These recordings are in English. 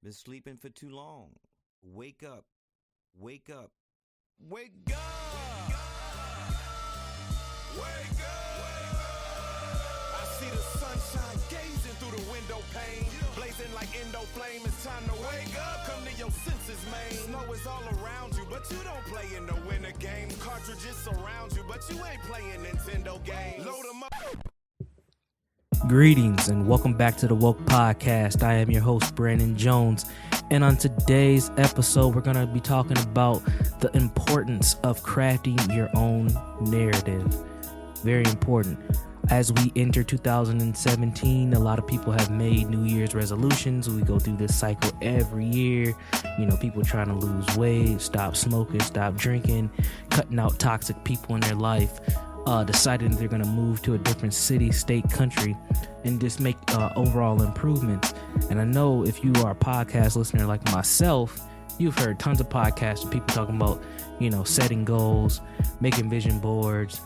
Been sleeping for too long. Wake up. Wake up. Wake up! Wake up! I see the sunshine gazing through the window pane, blazing like endo flame. It's time to wake up. Come to your senses, man. Snow is all around you, but you don't play in the winter game. Cartridges surround you, but you ain't playing Nintendo games. Load them up. Greetings and welcome back to the Woke Podcast. I am your host, Brandon Jones, and on today's episode, we're going to be talking about the importance of crafting your own narrative. Very important. As we enter 2017, a lot of people have made New Year's resolutions. We go through this cycle every year. You know, people trying to lose weight, stop smoking, stop drinking, cutting out toxic people in their life. Deciding they're going to move to a different city, state, country, and just make overall improvements. And I know if you are a podcast listener like myself, you've heard tons of podcasts of people talking about, you know, setting goals, making vision boards,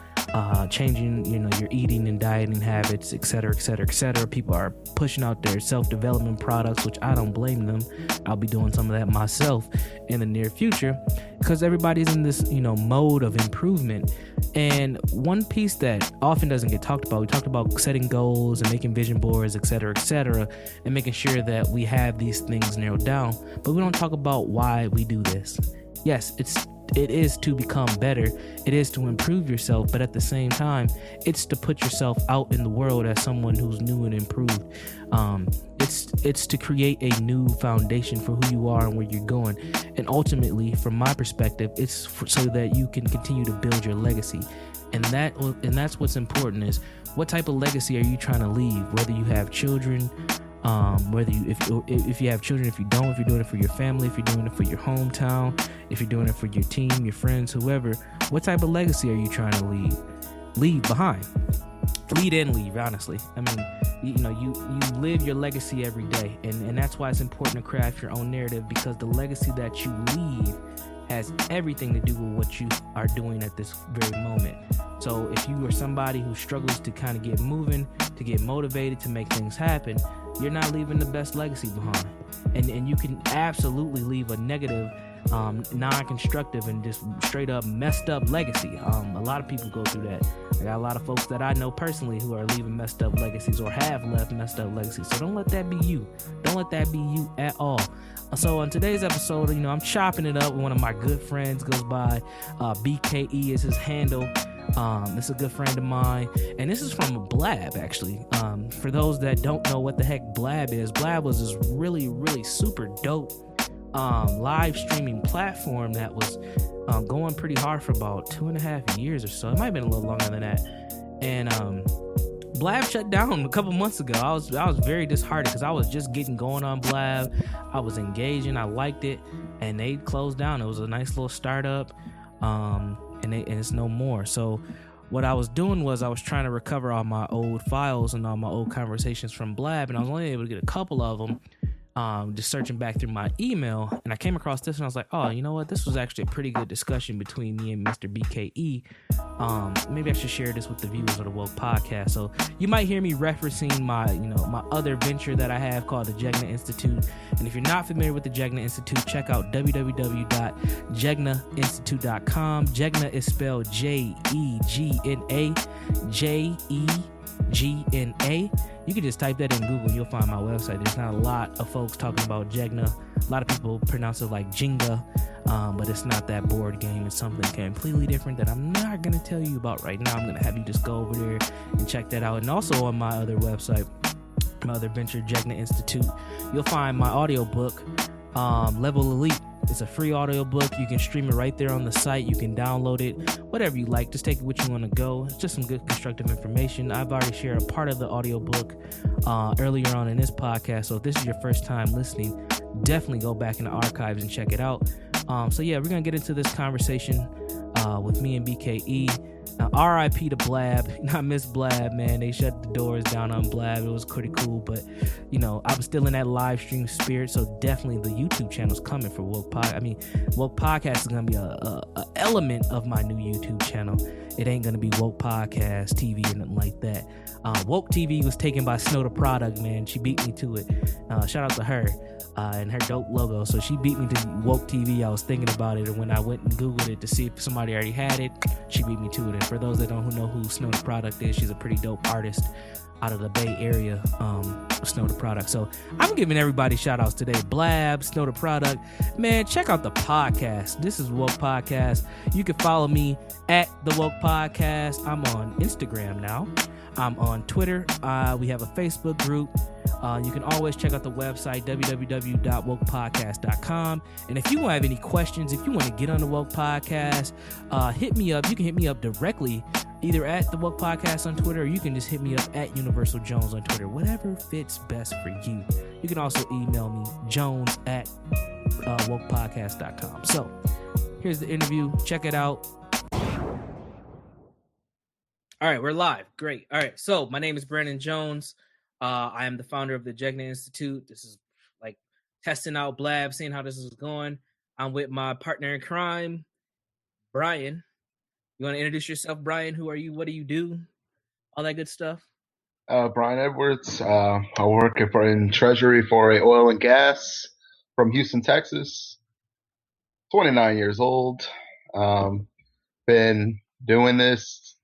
changing, you know, your eating and dieting habits, et cetera, et cetera, et cetera. People are pushing out their self-development products, which I don't blame them. I'll be doing some of that myself in the near future because everybody's in this, you know, mode of improvement. And one piece that often doesn't get talked about, we talked about setting goals and making vision boards, et cetera, and making sure that we have these things narrowed down. But we don't talk about why we do this. Yes, it is to become better. It is to improve yourself. But at the same time, it's to put yourself out in the world as someone who's new and improved. It's to create a new foundation for who you are and where you're going. And ultimately, from my perspective, it's so that you can continue to build your legacy. And that's what's important is what type of legacy are you trying to leave? Whether you have children, if you have children, if you don't, if you're doing it for your family, if you're doing it for your hometown, if you're doing it for your team, your friends, whoever, what type of legacy are you trying to leave behind? Lead and leave, honestly. I mean, you know, you live your legacy every day, and that's why it's important to craft your own narrative, because the legacy that you leave has everything to do with what you are doing at this very moment. So if you are somebody who struggles to kind of get moving, to get motivated, to make things happen, you're not leaving the best legacy behind. And you can absolutely leave a negative, non-constructive, and just straight up messed up legacy. A lot of people go through that. I got a lot of folks that I know personally who are leaving messed up legacies or have left messed up legacies. So don't let that be you. Don't let that be you at all. So on today's episode, you know, I'm chopping it up with one of my good friends, goes by BKE is his handle. This is a good friend of mine, and this is from Blab, actually. For those that don't know what the heck Blab is, Blab was this really, really super dope live streaming platform that was going pretty hard for about 2.5 years or so. It might have been a little longer than that. And Blab shut down a couple months ago. I was very disheartened because I was just getting going on Blab. I was engaging, I liked it, and they closed down. It was a nice little startup, and it's no more. So what I was doing was I was trying to recover all my old files and all my old conversations from Blab, and I was only able to get a couple of them. Just searching back through my email, and I came across this, and I was like, oh, you know what? This was actually a pretty good discussion between me and Mr. BKE. Maybe I should share this with the viewers of the Woke Podcast. So you might hear me referencing my other venture that I have called the Jegna Institute. And if you're not familiar with the Jegna Institute, check out www.jegnainstitute.com. Jegna is spelled Jegna, Jegna. You can just type that in Google, you'll find my website. There's not a lot of folks talking about Jegna. A lot of people pronounce it like Jenga, but it's not that board game. It's something completely different that I'm not going to tell you about right now. I'm going to have you just go over there and check that out. And also on my other website, my other venture, Jegna Institute, you'll find my audiobook, Level Elite. It's a free audiobook. You can stream it right there on the site. You can download it, whatever you like. Just take it what you want to go. It's just some good constructive information. I've already shared a part of the audiobook earlier on in this podcast. So if this is your first time listening, definitely go back in the archives and check it out. So yeah, we're going to get into this conversation with me and BKE. R.I.P. to Blab. I miss Blab, man. They shut the doors down on Blab. It was pretty cool, but I'm still in that live stream spirit. So definitely the YouTube channel's coming for Woke Pod. Woke Podcast is gonna be a element of my new YouTube channel. It ain't gonna be Woke Podcast TV or nothing like that. Woke TV was taken by Snow the Product, man. She beat me to it. Shout out to her. And her dope logo. So she beat me to Woke TV. I was thinking about it, and when I went and Googled it to see if somebody already had it, she beat me to it. And for those that don't know who Snow the Product is, she's a pretty dope artist out of the Bay Area, Snow the Product. So I'm giving everybody shout outs today. Blab, Snow the Product. Man, check out the podcast. This is Woke Podcast. You can follow me at the Woke Podcast. I'm on Instagram now. I'm on Twitter. We have a Facebook group. You can always check out the website, www.wokepodcast.com. And if you have any questions, if you want to get on the Woke Podcast, hit me up. You can hit me up directly, either at the Woke Podcast on Twitter, or you can just hit me up at Universal Jones on Twitter. Whatever fits best for you. You can also email me, jones at wokepodcast.com. So here's the interview. Check it out. All right, we're live. Great. All right, so my name is Brandon Jones. I am the founder of the Jegna Institute. This is like testing out Blab, seeing how this is going. I'm with my partner in crime, Brian. You want to introduce yourself, Brian? Who are you? What do you do? All that good stuff. Brian Edwards. I work in Treasury for oil and gas from Houston, Texas. 29 years old. Been doing this,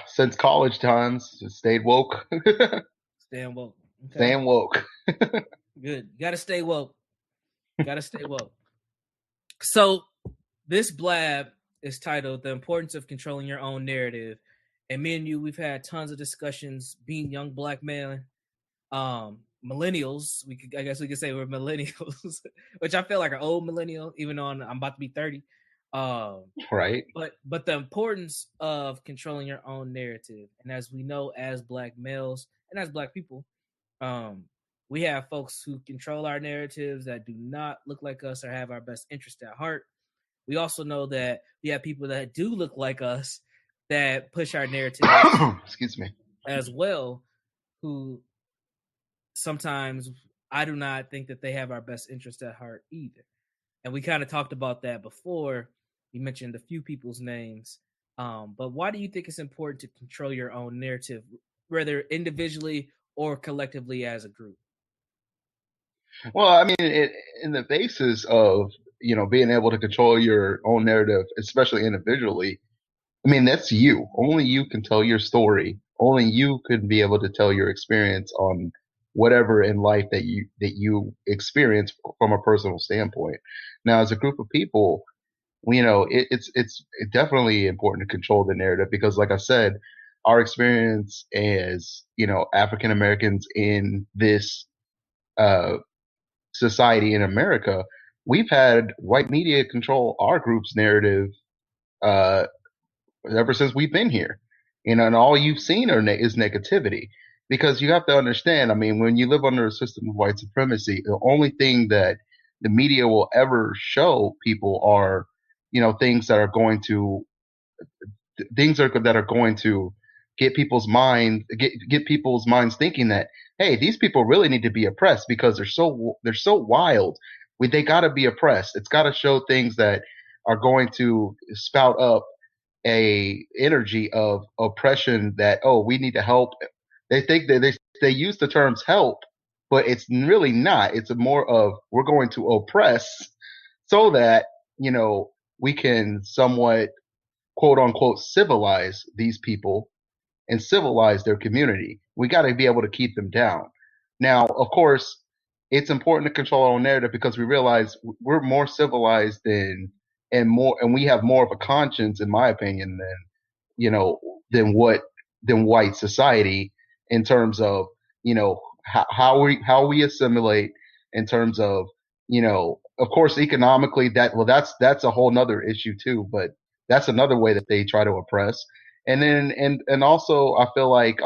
since college times. Just stayed woke. Staying woke. Okay. Staying woke. Good. Gotta stay woke. So this Blab is titled "The Importance of Controlling Your Own Narrative." And me and you, we've had tons of discussions being young black men, millennials. I guess we could say we're millennials, which I feel like an old millennial, even though I'm about to be 30. Right. But the importance of controlling your own narrative. And as we know, as black males and as black people, we have folks who control our narratives that do not look like us or have our best interest at heart. We also know that we have people that do look like us that push our narrative excuse me, as well, who sometimes I do not think that they have our best interest at heart either. And we kind of talked about that before. You mentioned a few people's names. But why do you think it's important to control your own narrative, whether individually or collectively as a group? Well, in the basis of, being able to control your own narrative, especially individually, that's you. Only you can tell your story. Only you could be able to tell your experience on whatever in life that you experience from a personal standpoint. Now, as a group of people, it's definitely important to control the narrative because, like I said, our experience as, African Americans in this society in America, we've had white media control our group's narrative ever since we've been here. And all you've seen is negativity. Because you have to understand, when you live under a system of white supremacy, the only thing that the media will ever show people are, things that are going to get people's minds thinking that, hey, these people really need to be oppressed because they're so wild. They got to be oppressed. It's got to show things that are going to spout up a energy of oppression that, oh, we need to help. They think that they use the terms help, but it's really not. It's more of we're going to oppress so that, we can somewhat, quote unquote, civilize these people and civilize their community. We got to be able to keep them down. Now, of course, it's important to control our own narrative because we realize we're more civilized and we have more of a conscience, in my opinion, than white society in terms of, how we assimilate, in terms of, of course, economically that's a whole nother issue too, but that's another way that they try to oppress. And then, and also, I feel like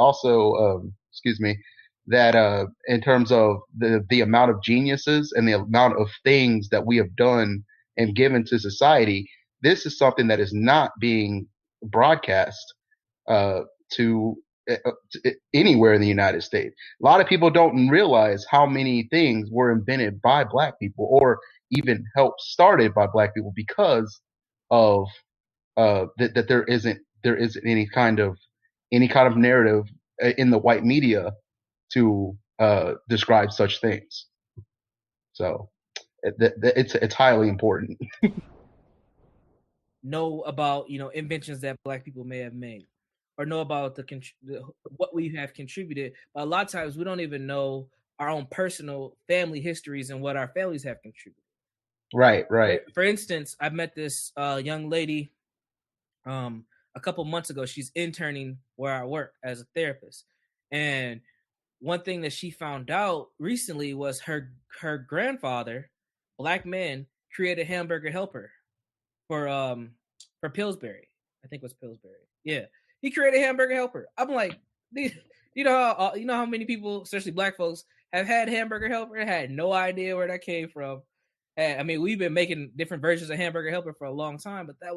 that, in terms of the amount of geniuses and the amount of things that we have done and given to society, this is something that is not being broadcast uh, to anywhere in the United States. A lot of people don't realize how many things were invented by Black people, or even helped started by Black people, because of that there isn't any kind of narrative in the white media to describe such things. So it's highly important. Know about inventions that Black people may have made, or know about what we have contributed. But a lot of times we don't even know our own personal family histories and what our families have contributed. Right. For instance, I met this young lady a couple months ago. She's interning where I work as a therapist, and one thing that she found out recently was her grandfather, Black man, created Hamburger Helper for Pillsbury. I think it was Pillsbury. Yeah, he created Hamburger Helper. I'm like, you know how many people, especially Black folks, have had Hamburger Helper and had no idea where that came from. I mean, we've been making different versions of Hamburger Helper for a long time, but that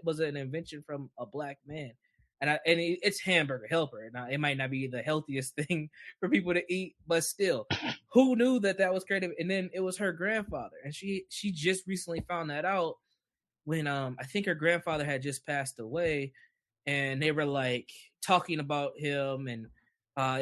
was an invention from a Black man, and it's Hamburger Helper. Now, it might not be the healthiest thing for people to eat, but still, who knew that was creative? And then it was her grandfather, and she just recently found that out when I think her grandfather had just passed away, and they were like talking about him, and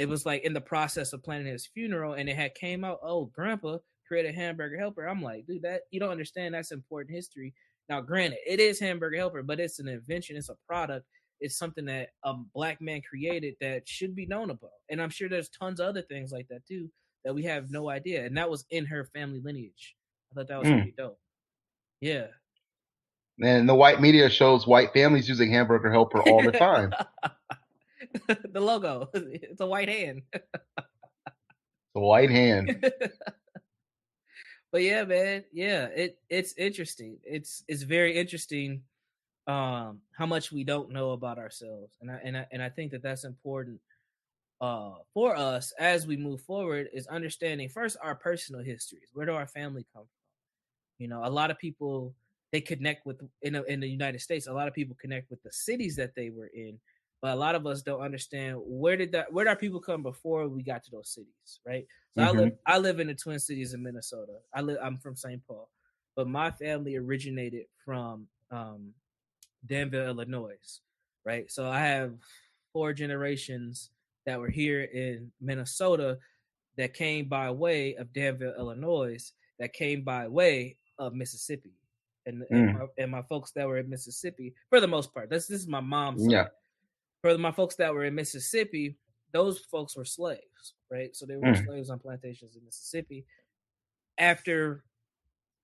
it was like in the process of planning his funeral, and it had came out, oh, Grandpa created Hamburger Helper. I'm like, dude, that you don't understand. That's important history. Now, granted, it is Hamburger Helper, but it's an invention. It's a product. It's something that a Black man created that should be known about. And I'm sure there's tons of other things like that too that we have no idea. And that was in her family lineage. I thought that was pretty dope. Yeah. And the white media shows white families using Hamburger Helper all the time. The logo, it's a white hand. The white hand. But yeah, man, yeah, it's interesting. It's very interesting how much we don't know about ourselves, and I think that that's important for us as we move forward, is understanding first our personal histories. Where do our family come from? A lot of people, they connect with in the United States. A lot of people connect with the cities that they were in, but a lot of us don't understand where did our people come before we got to those cities, right? So I live in the Twin Cities in Minnesota. I'm from St. Paul, but my family originated from Danville, Illinois, right? So I have 4 generations that were here in Minnesota that came by way of Danville, Illinois, that came by way of Mississippi. And my folks that were in Mississippi, for the most part, this is my mom's side. Yeah. For my folks that were in Mississippi, those folks were slaves, right? So they were slaves on plantations in Mississippi. After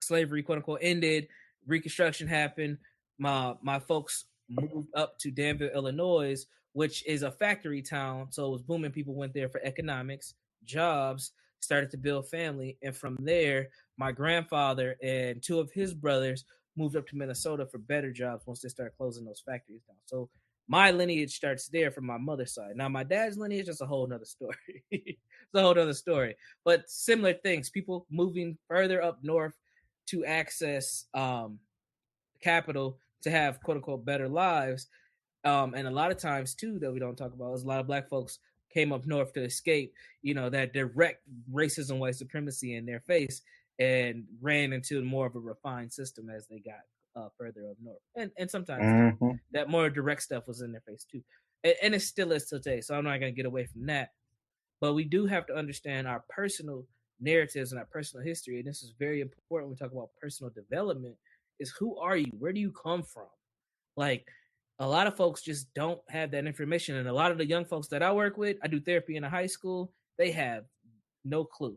slavery, quote unquote, ended, Reconstruction happened. My folks moved up to Danville, Illinois, which is a factory town. So it was booming. People went there for economics, jobs, started to build family. And from there, my grandfather and 2 of his brothers moved up to Minnesota for better jobs once they started closing those factories down. So my lineage starts there from my mother's side. Now, my dad's lineage is a whole nother story. It's a whole nother story. But similar things, people moving further up north to access capital to have, quote unquote, better lives. And a lot of times, too, that we don't talk about is a lot of Black folks came up north to escape, that direct racism, white supremacy in their face, and ran into more of a refined system as they got further up north. And sometimes that more direct stuff was in their face too. And it still is today. So I'm not going to get away from that. But we do have to understand our personal narratives and our personal history. And this is very important when we talk about personal development, is who are you? Where do you come from? Like, a lot of folks just don't have that information. And a lot of the young folks that I work with, I do therapy in a high school, they have no clue.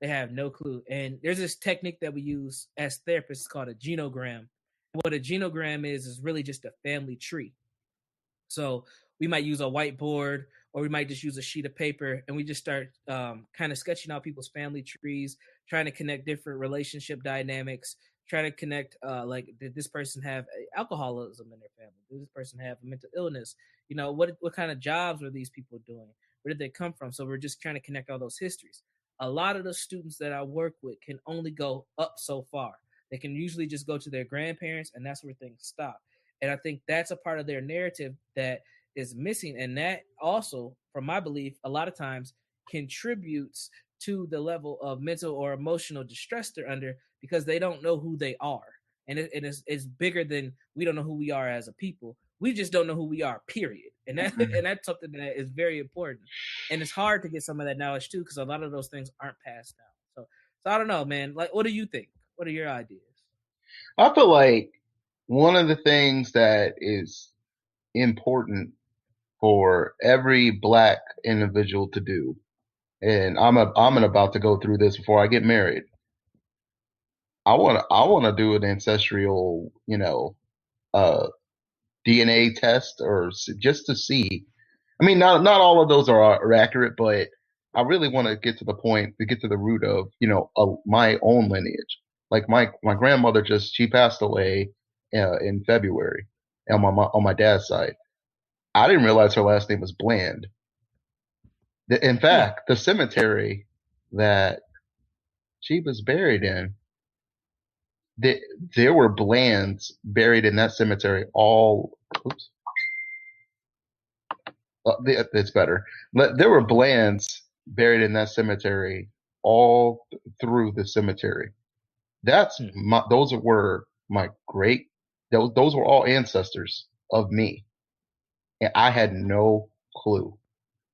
They have no clue. And there's this technique that we use as therapists called a genogram. What a genogram is really just a family tree. So we might use a whiteboard, or we might just use a sheet of paper, and we just start kind of sketching out people's family trees, trying to connect different relationship dynamics, trying to connect, like, did this person have alcoholism in their family? Did this person have a mental illness? What kind of jobs were these people doing? Where did they come from? So we're just trying to connect all those histories. A lot of the students that I work with can only go up so far. They can usually just go to their grandparents, and that's where things stop. And I think that's a part of their narrative that is missing. And that also, from my belief, a lot of times contributes to the level of mental or emotional distress they're under because they don't know who they are. And it's bigger than we don't know who we are as a people. We just don't know who we are, period. And that's something that is very important. And it's hard to get some of that knowledge too, because a lot of those things aren't passed down. So I don't know, man. Like, what do you think? What are your ideas? I feel like one of the things that is important for every black individual to do, and I'm about to go through this before I get married. I want to do an ancestral, DNA test or just to see. I mean, not all of those are accurate, but I really want to get to the point, to get to the root of, my own lineage. Like my grandmother she passed away in February on my dad's side. I didn't realize her last name was Bland. In fact, the cemetery that she was buried in, there were Blands buried in that cemetery oops. It's better. There were Blands buried in that cemetery all through the cemetery. Those were my those were all ancestors of me. And I had no clue.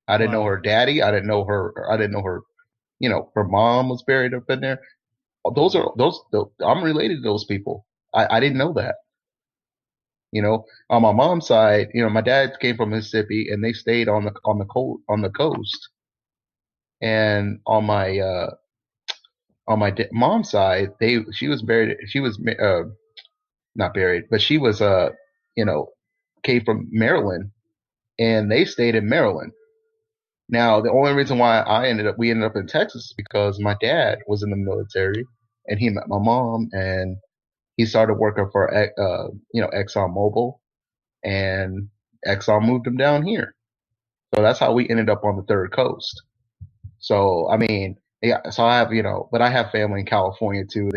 I didn't know her daddy. I didn't know her, her mom was buried up in there. I'm related to those people. I didn't know that. On my mom's side, my dad came from Mississippi and they stayed on the coast. And on my mom's side, she was buried. She was not buried, but she was came from Maryland, and they stayed in Maryland. Now, the only reason why we ended up in Texas is because my dad was in the military, and he met my mom, and he started working for Exxon Mobil, and Exxon moved him down here. So that's how we ended up on the third coast. So I mean, yeah. So I have but I have family in California too.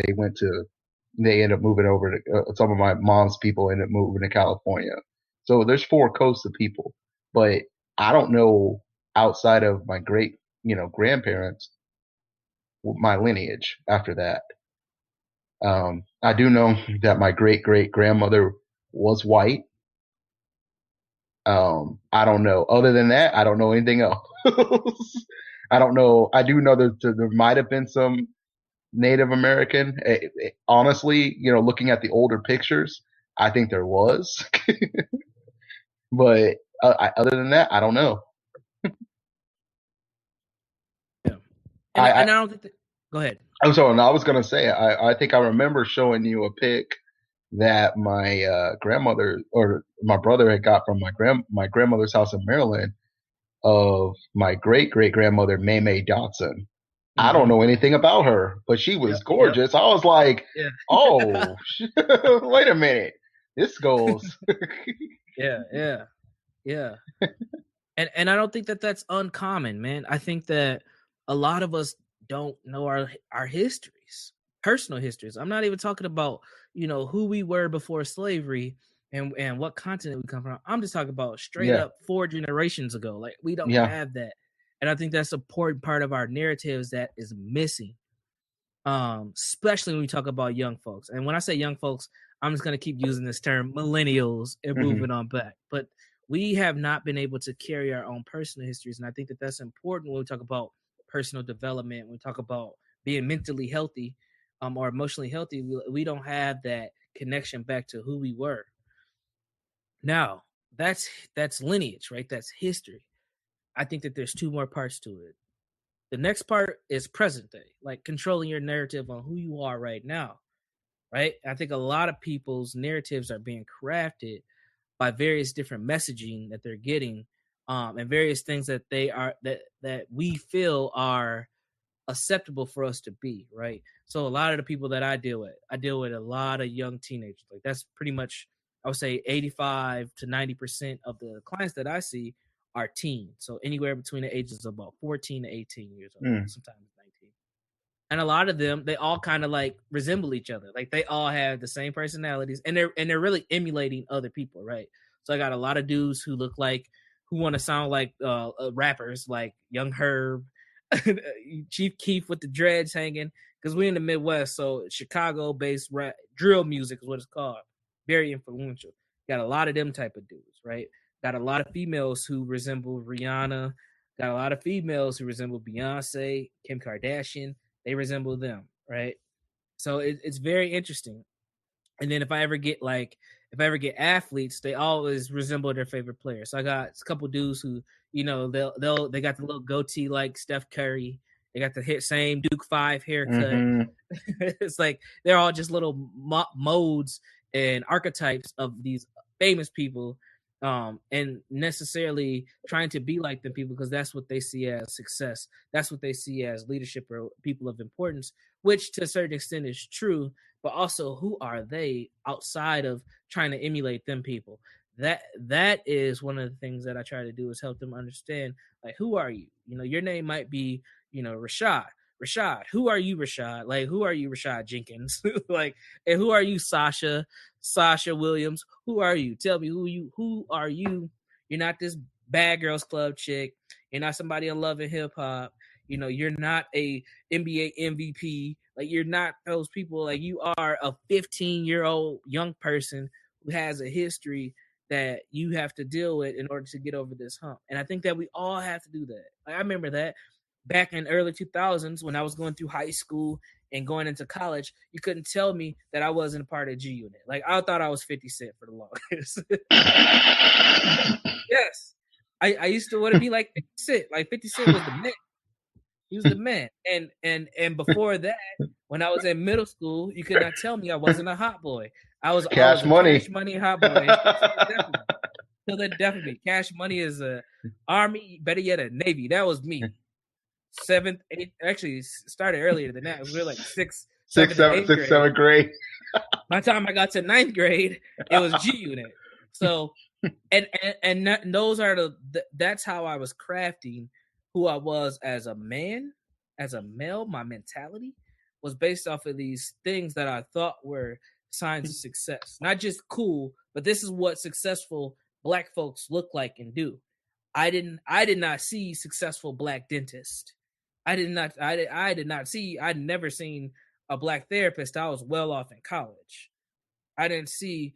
They ended up moving over to some of my mom's people ended up moving to California. So there's 4 coasts of people, but I don't know outside of my great grandparents my lineage after that. I do know that my great great grandmother was white. I don't know. Other than that, I don't know anything else. I don't know. I do know that there might have been some Native American. Honestly, looking at the older pictures, I think there was. But other than that, I don't know. Yeah. And I don't think go ahead. I'm sorry. No, I was gonna say. I think I remember showing you a pic that my grandmother or my brother had got from my grandmother's house in Maryland of my great great grandmother May Dotson. I don't know anything about her, but she was gorgeous. I was like, oh, wait a minute. This goes. Yeah. And I don't think that that's uncommon, man. I think that a lot of us don't know our histories, personal histories. I'm not even talking about, who we were before slavery and what continent we come from. I'm just talking about straight up 4 generations ago. Like, we don't have that. And I think that's an important part of our narratives that is missing, especially when we talk about young folks. And when I say young folks, I'm just going to keep using this term, millennials, and moving on back. But we have not been able to carry our own personal histories. And I think that that's important when we talk about personal development, when we talk about being mentally healthy or emotionally healthy. We don't have that connection back to who we were. Now, that's lineage, right? That's history. I think that there's 2 more parts to it. The next part is present day, like controlling your narrative on who you are right now, right? I think a lot of people's narratives are being crafted by various different messaging that they're getting, and various things that they are that we feel are acceptable for us to be, right? So a lot of the people that I deal with a lot of young teenagers. Like, that's pretty much, I would say 85 to 90% of the clients that I see are teens. So anywhere between the ages of about 14 to 18 years old, sometimes 19. and a lot of them, they all kind of like resemble each other. Like they all have the same personalities, and they're really emulating other people, right? So I got a lot of dudes who look like, who want to sound like rappers, like Young Herb, Chief Keef with the dreads hanging, because we're in the Midwest, so Chicago-based rap drill music is what it's called. Very influential. Got a lot of them type of dudes, right? Got a lot of females who resemble Rihanna. Got a lot of females who resemble Beyonce, Kim Kardashian. They resemble them, right? So it's very interesting. And then if I ever get athletes, they always resemble their favorite player. So I got a couple dudes who, you know, they got the little goatee like Steph Curry. They got the same Duke 5 haircut. Mm-hmm. It's like they're all just little modes and archetypes of these famous people, and necessarily trying to be like them people because that's what they see as success. That's what they see as leadership or people of importance, which to a certain extent is true. But also, who are they outside of trying to emulate them people? That is one of the things that I try to do, is help them understand, like, who are you? You know, your name might be, you know, Rashad. Who are you, Rashad? Like, who are you, Rashad Jenkins? Like, and who are you, Sasha Williams? Who are you? Tell me who are you? You're not this Bad Girls Club chick. You're not somebody in Love and Hip Hop. You know, you're not a NBA MVP. Like, you're not those people. Like, you are a 15-year-old young person who has a history that you have to deal with in order to get over this hump. And I think that we all have to do that. Like, I remember that back in early 2000s when I was going through high school and going into college, you couldn't tell me that I wasn't a part of G Unit. Like, I thought I was 50 Cent for the longest. Yes. I used to want to be like 50 Cent. Like, 50 Cent was the man. He was the man. And before that, when I was in middle school, you could not tell me I wasn't a hot boy. I was Cash Money. Cash Money hot boy. Till the death of me. Cash Money is a Army, better yet a Navy. That was me. 7th, 8th, actually started earlier than that. We were like 6th, 7th grade. By the time I got to 9th grade, it was G Unit. So, and those are that's how I was crafting who I was as a man, as a male. My mentality was based off of these things that I thought were signs of success. Not just cool, but this is what successful Black folks look like and do. I did not see successful Black dentist. I'd never seen a Black therapist. I was well off in college. I did see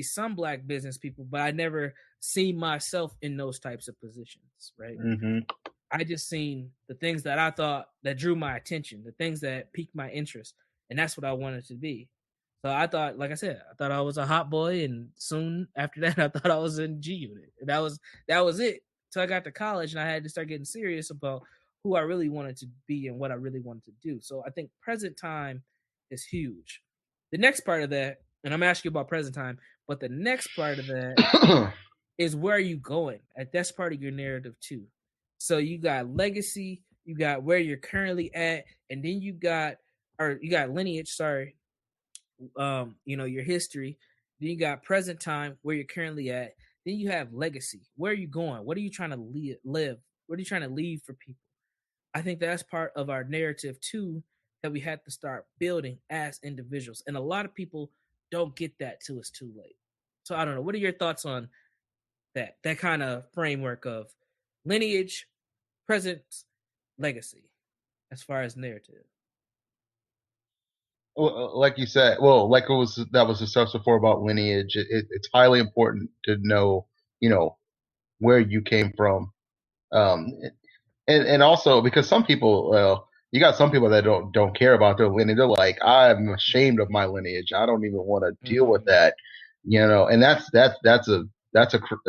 some Black business people, but I never seen myself in those types of positions, right? Mm-hmm. I just seen the things that I thought that drew my attention, the things that piqued my interest, and that's what I wanted to be. So I thought, like I said, I thought I was a hot boy, and soon after that, I thought I was in G Unit. And that was it. So I got to college, and I had to start getting serious about who I really wanted to be and what I really wanted to do. So I think present time is huge. The next part of that, and I'm asking you about present time, but the next part of that is where are you going? That's part of your narrative too. So you got legacy, you got where you're currently at, and then you got lineage, sorry. You know, your history. Then you got present time, where you're currently at. Then you have legacy. Where are you going? What are you trying to live? What are you trying to leave for people? I think that's part of our narrative too, that we have to start building as individuals. And a lot of people don't get that till it's too late. So I don't know. What are your thoughts on that kind of framework of lineage, present, legacy, as far as narrative? Well, like you said, that was discussed before about lineage. It's highly important to know, you know, where you came from, and also because some people, you got some people that don't care about their lineage. They're like, I'm ashamed of my lineage. I don't even want to deal with that, you know. And that's a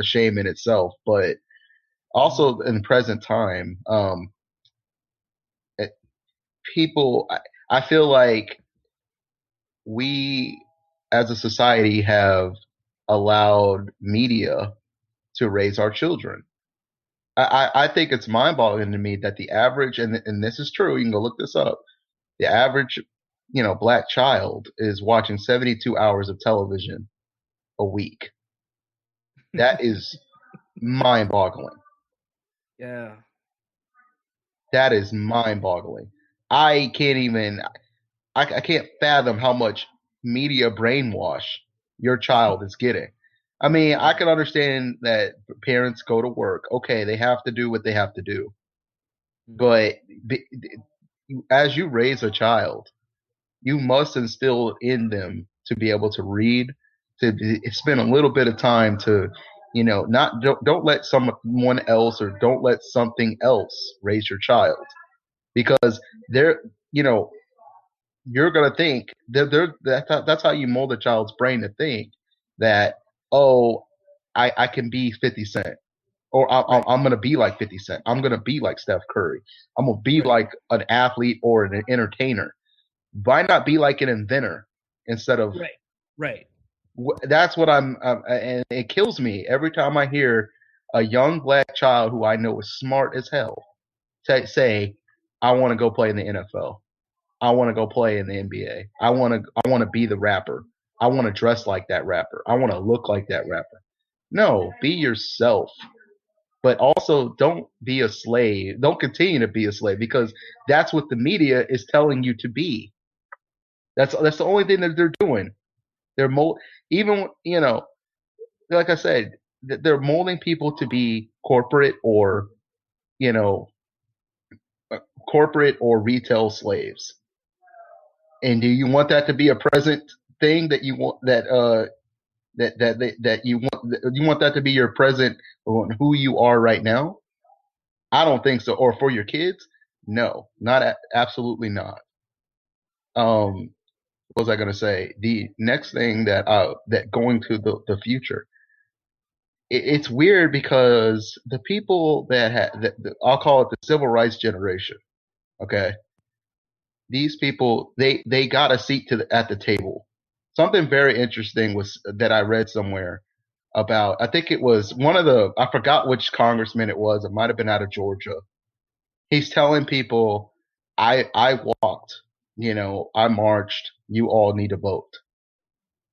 shame in itself. But also in present time, people, I feel like we as a society have allowed media to raise our children. I think it's mind-boggling to me that the average, and this is true, you can go look this up, the average, you know, Black child is watching 72 hours of television a week. That is mind-boggling. Yeah. That is mind-boggling. I can't even, I can't fathom how much media brainwash your child is getting. I mean, I can understand that parents go to work. Okay, they have to do what they have to do. But as you raise a child, you must instill in them to be able to read, to spend a little bit of time to, not don't let someone else or don't let something else raise your child, because they're, you know, you're gonna think that's how you mold a child's brain to think that, oh, I can be 50 Cent, or I'm gonna be like 50 Cent. I'm gonna be like Steph Curry. I'm gonna be like an athlete or an entertainer. Why not be like an inventor instead of Right. That's what and it kills me every time I hear a young black child who I know is smart as hell say, I want to go play in the NFL. I want to go play in the NBA. I want to be the rapper. I want to dress like that rapper. I want to look like that rapper. No, be yourself. But also don't be a slave. Don't continue to be a slave, because that's what the media is telling you to be. That's the only thing that they're doing. They're even, like I said, they're molding people to be corporate or, you know, corporate or retail slaves. And do you want that to be a present thing that you want, that you want that to be your present on who you are right now? I don't think so. Or for your kids? No, not absolutely not. What was I going to say? The next thing that going to the future, it's weird because the people that had, I'll call it the civil rights generation. Okay, these people, they got a seat at the table. Something very interesting was that I read somewhere about. I think it was one of I forgot which congressman it was. It might have been out of Georgia. He's telling people, I walked, I marched. You all need to vote.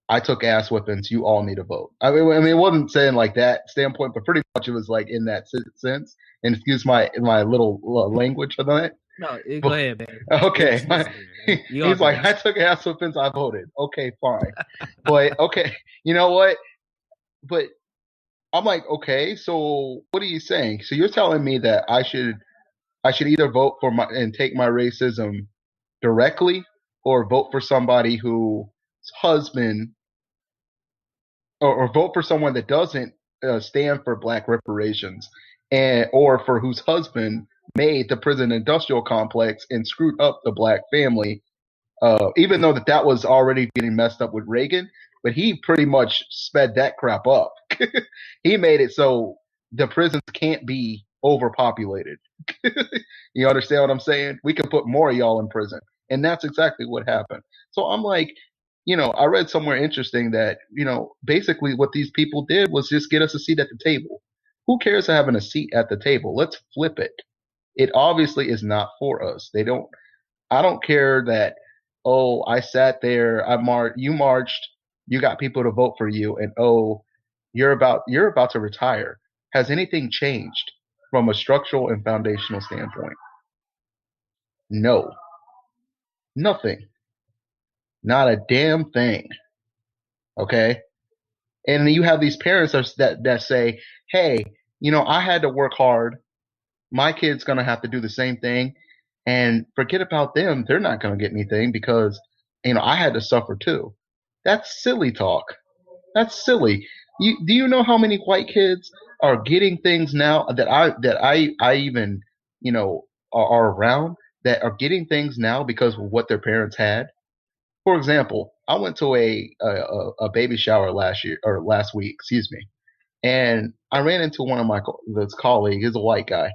I took ass whippings. You all need to vote. I mean, it wasn't saying like that standpoint, but pretty much it was like in that sense. And excuse my little language on that. No, go ahead, man. Okay. He's like, I took ass whippings. I voted. Okay, fine. But okay, you know what? But I'm like, okay, so what are you saying? So you're telling me that I should either vote for and take my racism directly, or vote for somebody whose husband, or vote for someone that doesn't stand for black reparations, or for whose husband made the prison industrial complex and screwed up the black family, even though that was already getting messed up with Reagan, but he pretty much sped that crap up. He made it so the prisons can't be overpopulated. You understand what I'm saying? We can put more of y'all in prison. And that's exactly what happened. So I'm like, I read somewhere interesting that, basically what these people did was just get us a seat at the table. Who cares having a seat at the table? Let's flip it. It obviously is not for us. I don't care that, oh, I sat there, you marched, you got people to vote for you, and oh, you're about to retire. Has anything changed from a structural and foundational standpoint? No. Nothing. Not a damn thing. Okay? And you have these parents that say, hey, I had to work hard. My kid's going to have to do the same thing. And forget about them. They're not going to get anything because, I had to suffer too. That's silly talk. That's silly. Do you know how many white kids are getting things now that I even, are around, that are getting things now because of what their parents had? For example, I went to a baby shower last week, excuse me, and I ran into one of my this colleague. He's a white guy,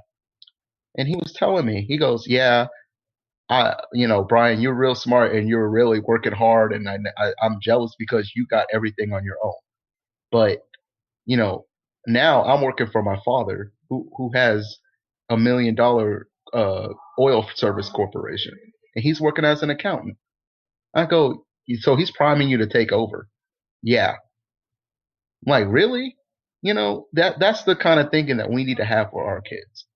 and he was telling me, he goes, "Yeah, Brian, you're real smart and you're really working hard, and I'm jealous because you got everything on your own. But now I'm working for my father, who has $1 million oil service corporation, and he's working as an accountant." I go, so he's priming you to take over? Yeah. I'm like, really? That's the kind of thinking that we need to have for our kids.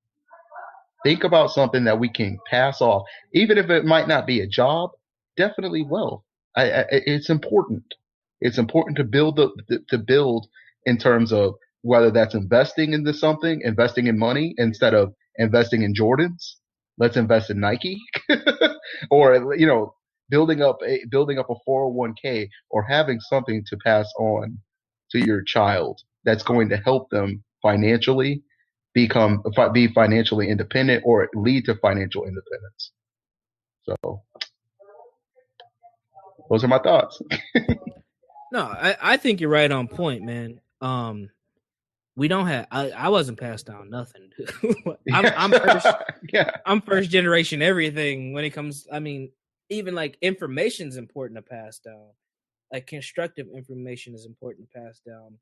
Think about something that we can pass off, even if it might not be a job. Definitely wealth. It's important. It's important to build in terms of whether that's investing into something, investing in money instead of investing in Jordans. Let's invest in Nike, or building up a 401k, or having something to pass on to your child that's going to help them financially be financially independent, or lead to financial independence. So those are my thoughts. No, I think you're right on point, man. We don't have. I wasn't passed down nothing. I'm first. Yeah. I'm first generation everything when it comes. I mean, even like information is important to pass down. Like constructive information is important to pass down.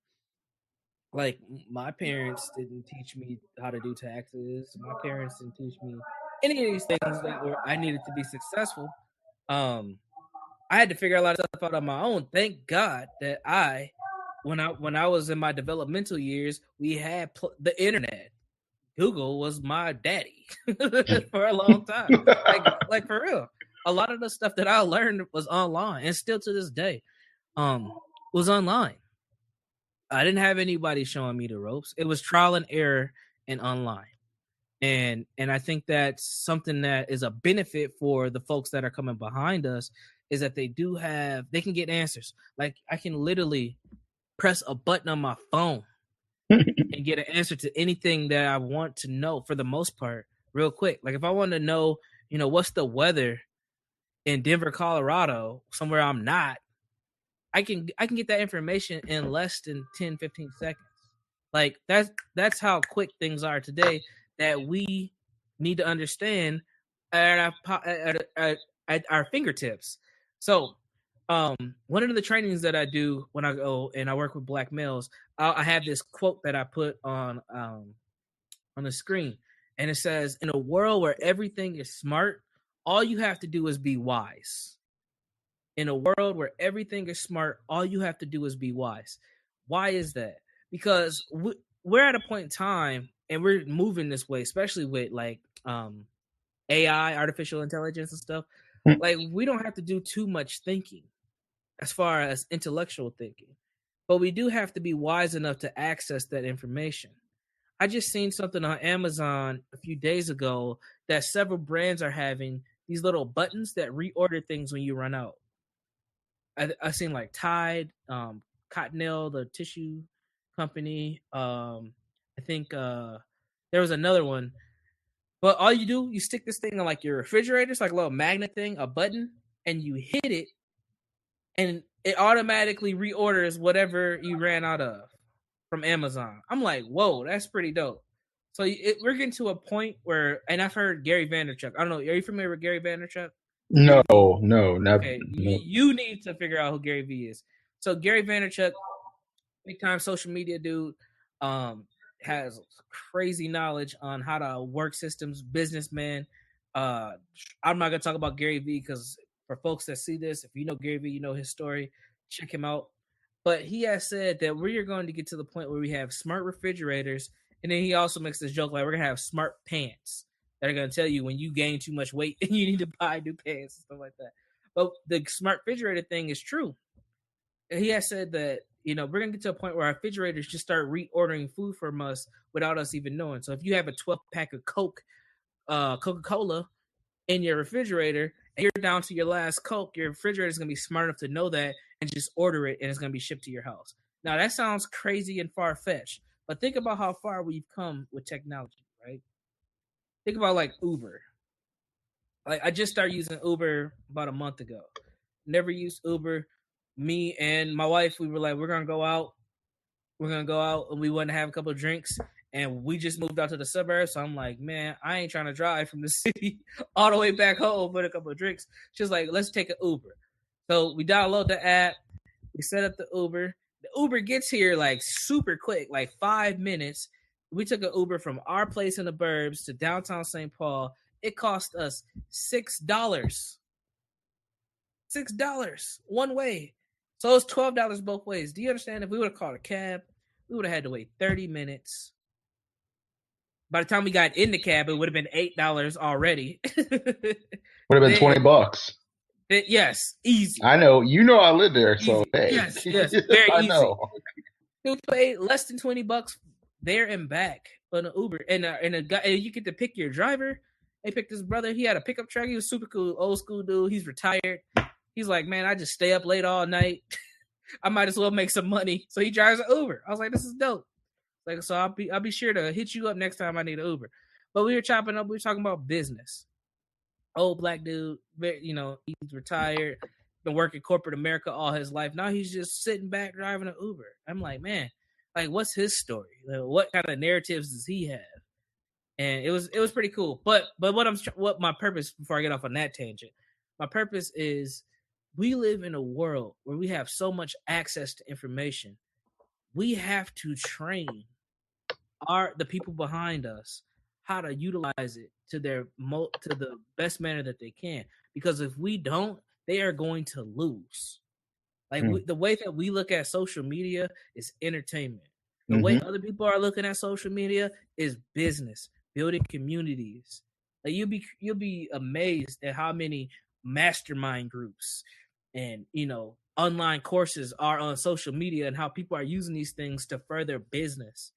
Like my parents didn't teach me how to do taxes. My parents didn't teach me any of these things that were I needed to be successful. Um, I had to figure a lot of stuff out on my own. Thank God that when I was in my developmental years, we had the internet. Google was my daddy for a long time. Like for real. A lot of the stuff that I learned was online, and still to this day, was online. I didn't have anybody showing me the ropes. It was trial and error and online. And I think that's something that is a benefit for the folks that are coming behind us, is that they can get answers. Like I can literally press a button on my phone and get an answer to anything that I want to know, for the most part, real quick. Like if I want to know, what's the weather in Denver, Colorado, somewhere I'm not, I can get that information in less than 10, 15 seconds. Like that's how quick things are today, that we need to understand at our fingertips. So one of the trainings that I do when I go and I work with black males, I have this quote that I put on the screen, and it says, "In a world where everything is smart, all you have to do is be wise." In a world where everything is smart, all you have to do is be wise. Why is that? Because we're at a point in time, and we're moving this way, especially with like AI, artificial intelligence and stuff. Like we don't have to do too much thinking as far as intellectual thinking, but we do have to be wise enough to access that information. I just seen something on Amazon a few days ago that several brands are having these little buttons that reorder things when you run out. I seen like Tide, Cottonelle, the tissue company. I think there was another one. But all you do, you stick this thing on like your refrigerator. It's like a little magnet thing, a button, and you hit it, and it automatically reorders whatever you ran out of from Amazon. I'm like, whoa, that's pretty dope. So we're getting to a point where, and I've heard Gary Vaynerchuk. I don't know, are you familiar with Gary Vaynerchuk? No, never. Okay, No. you need to figure out who Gary V is. So Gary Vaynerchuk, big time social media dude, has crazy knowledge on how to work systems, businessman. I'm not gonna talk about Gary V because for folks that see this, if you know Gary V, you know his story. Check him out. But he has said that we are going to get to the point where we have smart refrigerators, and then he also makes this joke like we're gonna have smart pants that are gonna tell you when you gain too much weight and you need to buy new pants and stuff like that. But the smart refrigerator thing is true. He has said that we're gonna get to a point where our refrigerators just start reordering food from us without us even knowing. So if you have a 12-pack of Coca-Cola in your refrigerator and you're down to your last Coke, your refrigerator is gonna be smart enough to know that and just order it, and it's gonna be shipped to your house. Now that sounds crazy and far-fetched, but think about how far we've come with technology, right? Think about like Uber. Like I just started using Uber about a month ago. Never used Uber. Me and my wife, we were like, we're gonna go out, and we want to have a couple of drinks, and we just moved out to the suburbs. So I'm like, man, I ain't trying to drive from the city all the way back home with a couple of drinks. She's like, let's take an Uber. So we download the app, we set up the Uber. The Uber gets here like super quick, like 5 minutes. We took an Uber from our place in the burbs to downtown St. Paul. It cost us $6. $6 one way. So it's $12 both ways. Do you understand? If we would have called a cab, we would have had to wait 30 minutes. By the time we got in the cab, it would have been $8 already. Would have been $20. Yes, easy. I know. You know I live there, so Easy. hey. Yes, very I easy. know. You pay less than $20 there and back on an Uber, and a guy, and you get to pick your driver. They picked his brother. He had a pickup truck. He was super cool, old school dude. He's retired. He's like, man, I just stay up late all night. I might as well make some money. So he drives an Uber. I was like, this is dope. Like, so I'll be sure to hit you up next time I need an Uber. But we were chopping up. We were talking about business. Old black dude, you know, he's retired, been working corporate America all his life. Now he's just sitting back driving an Uber. I'm like, man, like, what's his story? Like, what kind of narratives does he have? And it was pretty cool. But what my purpose, before I get off on that tangent, my purpose is, we live in a world where we have so much access to information. We have to train the people behind us how to utilize it to the best manner that they can. Because if we don't, they are going to lose. Like the way that we look at social media is entertainment. The way other people are looking at social media is business, building communities. Like you'll be amazed at how many mastermind groups and, you know, online courses are on social media and how people are using these things to further business.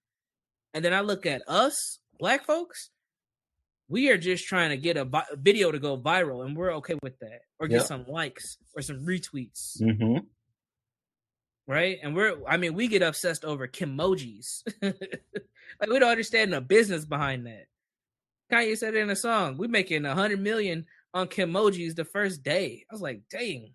And then I look at us, black folks, we are just trying to get a video to go viral, and we're okay with that, or get some likes or some retweets, right? And we get obsessed over Kimojis. Like, we don't understand the business behind that. Kanye said it in a song, we making 100 million on Kimojis the first day. I was like, dang.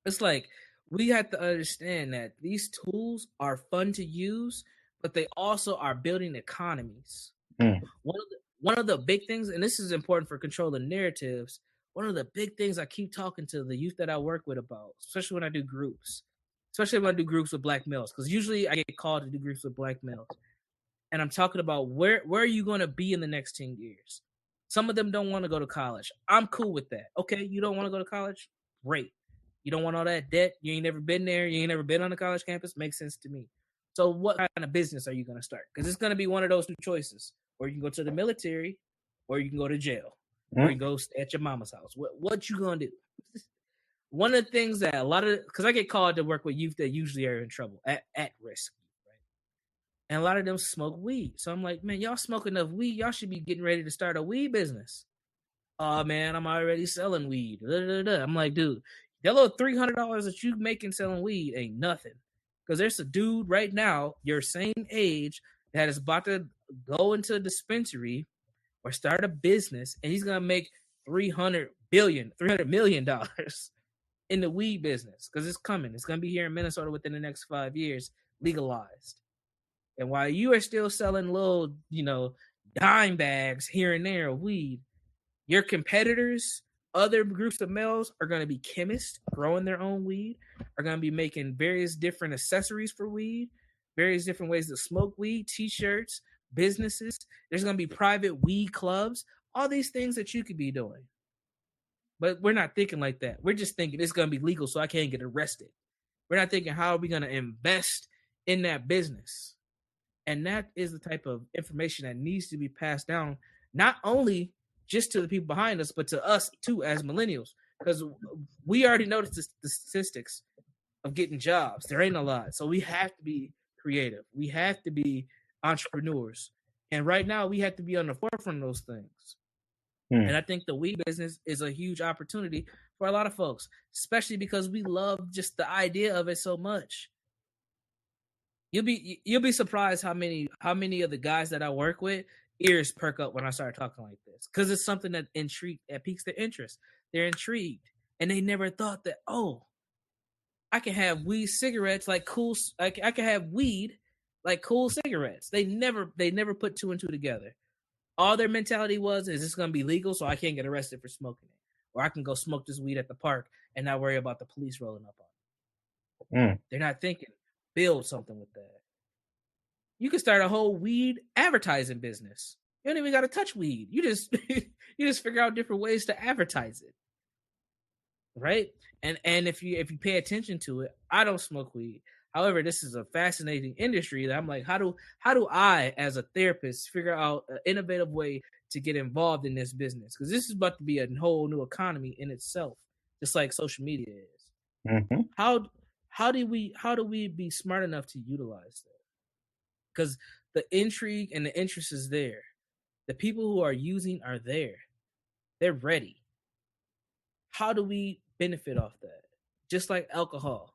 It's like, we have to understand that these tools are fun to use, but they also are building economies. One of the big things, and this is important for controlling narratives, one of the big things I keep talking to the youth that I work with about, especially when I do groups with black males, because usually I get called to do groups with black males. And I'm talking about where are you going to be in the next 10 years? Some of them don't want to go to college. I'm cool with that. Okay, you don't want to go to college? Great. You don't want all that debt. You ain't never been there. You ain't never been on a college campus. Makes sense to me. So what kind of business are you going to start? Because it's going to be one of those two choices. Or you can go to the military, or you can go to jail, or you can go stay at your mama's house. What you going to do? One of the things that because I get called to work with youth that usually are in trouble, at risk, right? And a lot of them smoke weed. So I'm like, man, y'all smoke enough weed. Y'all should be getting ready to start a weed business. Oh, man, I'm already selling weed. I'm like, dude, that little $300 that you making selling weed ain't nothing. Because there's a dude right now, your same age, that is about to go into a dispensary or start a business, and he's going to make $300 million in the weed business, because it's coming. It's going to be here in Minnesota within the next 5 years, legalized. And while you are still selling little, you know, dime bags here and there of weed, your competitors, other groups of males, are going to be chemists growing their own weed, are going to be making various different accessories for weed, various different ways to smoke weed, t-shirts, businesses. There's going to be private weed clubs, all these things that you could be doing. But we're not thinking like that. We're just thinking it's going to be legal so I can't get arrested. We're not thinking, how are we going to invest in that business? And that is the type of information that needs to be passed down, not only just to the people behind us, but to us too as millennials, because we already noticed the statistics of getting jobs. There ain't a lot. So we have to be creative. We have to be entrepreneurs. And right now we have to be on the forefront of those things. And I think the weed business is a huge opportunity for a lot of folks, especially because we love just the idea of it so much. You'll be surprised how many of the guys that I work with, ears perk up when I start talking like this, because it's something that piques their interest. They're intrigued, and they never thought that, oh, I can have weed cigarettes like cool. I can have weed like cool cigarettes. They never put two and two together. All their mentality is this going to be legal so I can't get arrested for smoking it, or I can go smoke this weed at the park and not worry about the police rolling up on it. They're not thinking build something with that. You can start a whole weed advertising business. You don't even got to touch weed. You just figure out different ways to advertise it, right? And if you pay attention to it, I don't smoke weed. However, this is a fascinating industry that I'm like, how do I, as a therapist, figure out an innovative way to get involved in this business? Because this is about to be a whole new economy in itself, just like social media is. Mm-hmm. How do we be smart enough to utilize that? Because the intrigue and the interest is there. The people who are using are there. They're ready. How do we benefit off that? Just like alcohol.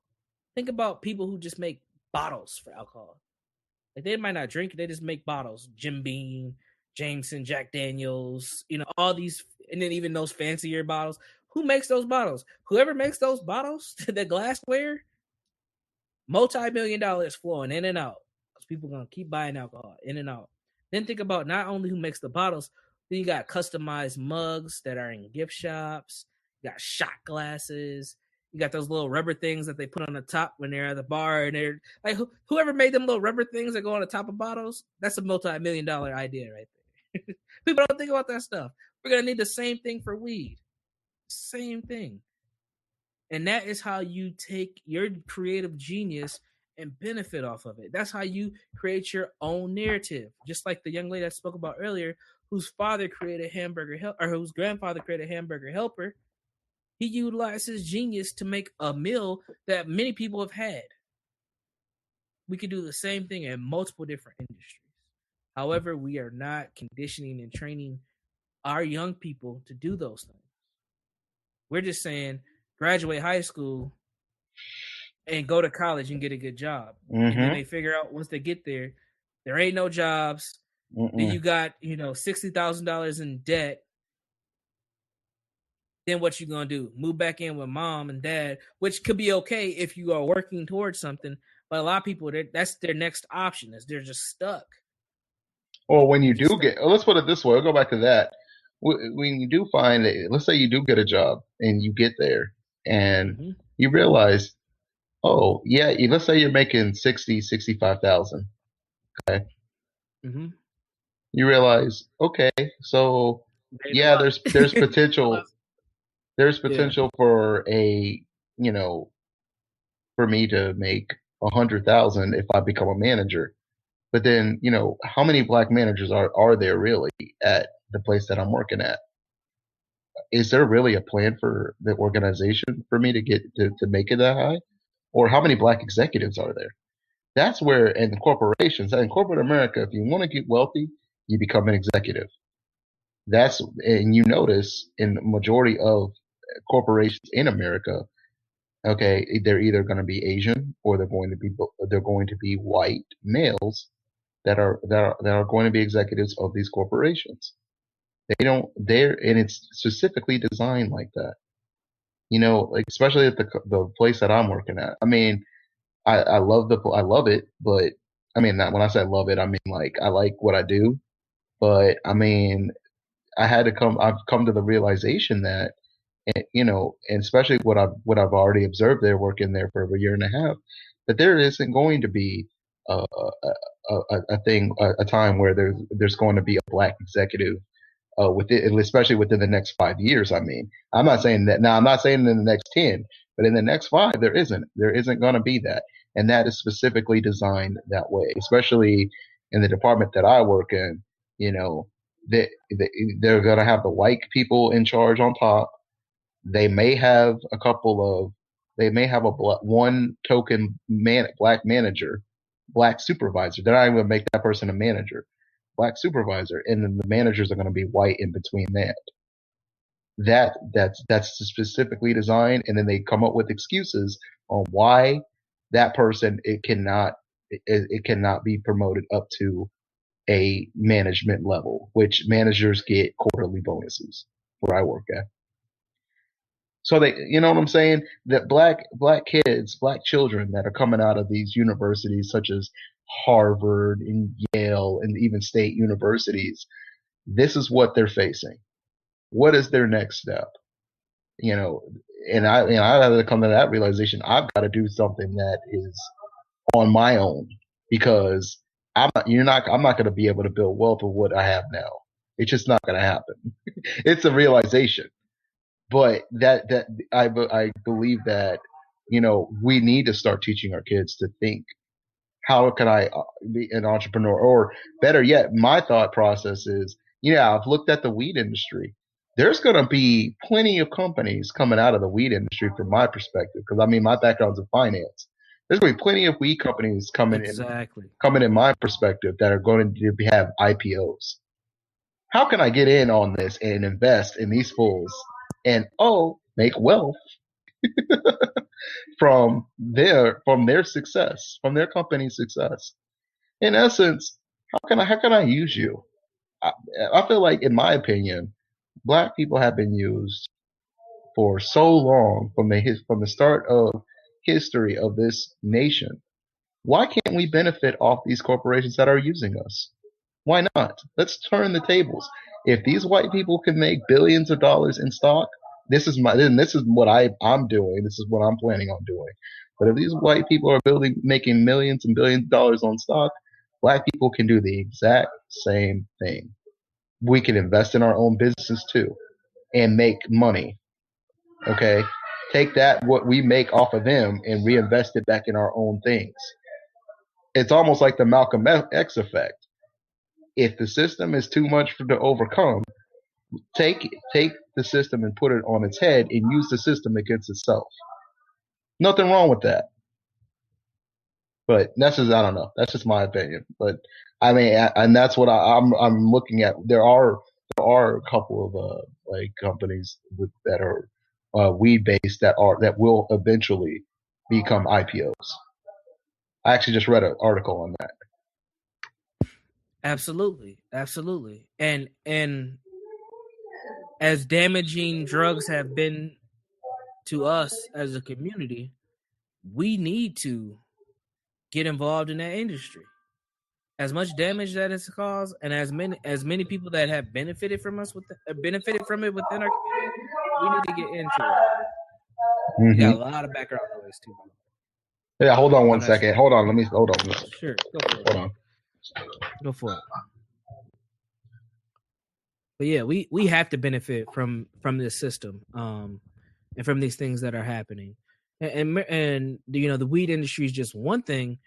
Think about people who just make bottles for alcohol. Like they might not drink, they just make bottles. Jim Beam, Jameson, Jack Daniels, all these, and then even those fancier bottles. Who makes those bottles? Whoever makes those bottles, the glassware, multi-million-dollar flowing in and out. Because people are going to keep buying alcohol in and out. Then think about not only who makes the bottles, then you got customized mugs that are in gift shops. You got shot glasses. You got those little rubber things that they put on the top when they're at the bar, and they're like, whoever made them little rubber things that go on the top of bottles, that's a multi-million-dollar idea right there. People don't think about that stuff. We're going to need the same thing for weed. Same thing. And that is how you take your creative genius and benefit off of it. That's how you create your own narrative. Just like the young lady I spoke about earlier, whose father created Hamburger Helper, or whose grandfather created Hamburger Helper. He utilized his genius to make a meal that many people have had. We could do the same thing in multiple different industries. However, we are not conditioning and training our young people to do those things. We're just saying, graduate high school and go to college and get a good job. Mm-hmm. And then they figure out once they get there, there ain't no jobs. Mm-mm. Then you got, $60,000 in debt. Then what you gonna do? Move back in with mom and dad, which could be okay if you are working towards something. But a lot of people, that's their next option, is they're just stuck. Or when you do let's put it this way, I'll go back to that. When you do find, let's say you do get a job and you get there and you realize, oh yeah, let's say you're making 65,000. Okay. Mm-hmm. You realize, okay, so yeah, there's potential. There's potential for for me to make 100,000 if I become a manager. But then, how many black managers are there really at the place that I'm working at? Is there really a plan for the organization for me to get to make it that high? Or how many black executives are there? That's where, in corporations, in corporate America, if you want to get wealthy, you become an executive. And you notice in the majority of corporations in America, okay, they're either going to be Asian or they're going to be white males that are going to be executives of these corporations. And it's specifically designed like that. Like especially at the place that I'm working at. I mean, I love it, but I mean, when I say love it, I mean like I like what I do, but I mean, I've come to the realization that, and especially what I've already observed there, working there for a year and a half, that there isn't going to be a time where there's going to be a black executive especially within the next 5 years. I mean, I'm not saying that now. I'm not saying in the next 10, but in the next 5, there isn't going to be that, and that is specifically designed that way, especially in the department that I work in. They're going to have the white people in charge on top. They may have one token black manager, black supervisor. They're not even going to make that person a manager, black supervisor, and then the managers are going to be white in between that. That's specifically designed, and then they come up with excuses on why that person it cannot be promoted up to a management level, which managers get quarterly bonuses where I work at. So you know what I'm saying? That black kids, black children that are coming out of these universities such as Harvard and Yale and even state universities, this is what they're facing. What is their next step? And I had to come to that realization. I've got to do something that is on my own, because I'm not going to be able to build wealth with what I have now. It's just not going to happen. It's a realization. But I believe that we need to start teaching our kids to think. How can I be an entrepreneur? Or better yet, my thought process is, I've looked at the weed industry. There's going to be plenty of companies coming out of the weed industry from my perspective. Cause my background's in finance. There's going to be plenty of weed companies coming in my perspective that are going to have IPOs. How can I get in on this and invest in these fools and make wealth from their success, from their company's success? In essence, how can I use you? I feel like, in my opinion, black people have been used for so long from the start of history of this nation. Why can't we benefit off these corporations that are using us? Why not? Let's turn the tables. If these white people can make billions of dollars in stock, this is what I'm doing. This is what I'm planning on doing. But if these white people are making millions and billions of dollars on stock, black people can do the exact same thing. We can invest in our own businesses too and make money. Okay? Take what we make off of them, and reinvest it back in our own things. It's almost like the Malcolm X effect. If the system is too much to overcome, take the system and put it on its head and use the system against itself. Nothing wrong with that. But that's just, I don't know. That's just my opinion. But and that's what I'm looking at. There are a couple of companies that are weed based that will eventually become IPOs. I actually just read an article on that. Absolutely. And as damaging drugs have been to us as a community, we need to get involved in that industry. As much damage that it's caused, and as many people that have benefited from it within our community, we need to get into it. Mm-hmm. You got a lot of background noise too. Yeah, hold on one second. Sure. Hold on. Sure, go for it. Hold on. Go for it. But yeah, we have to benefit from this system, and from these things that are happening. And the weed industry is just one thing,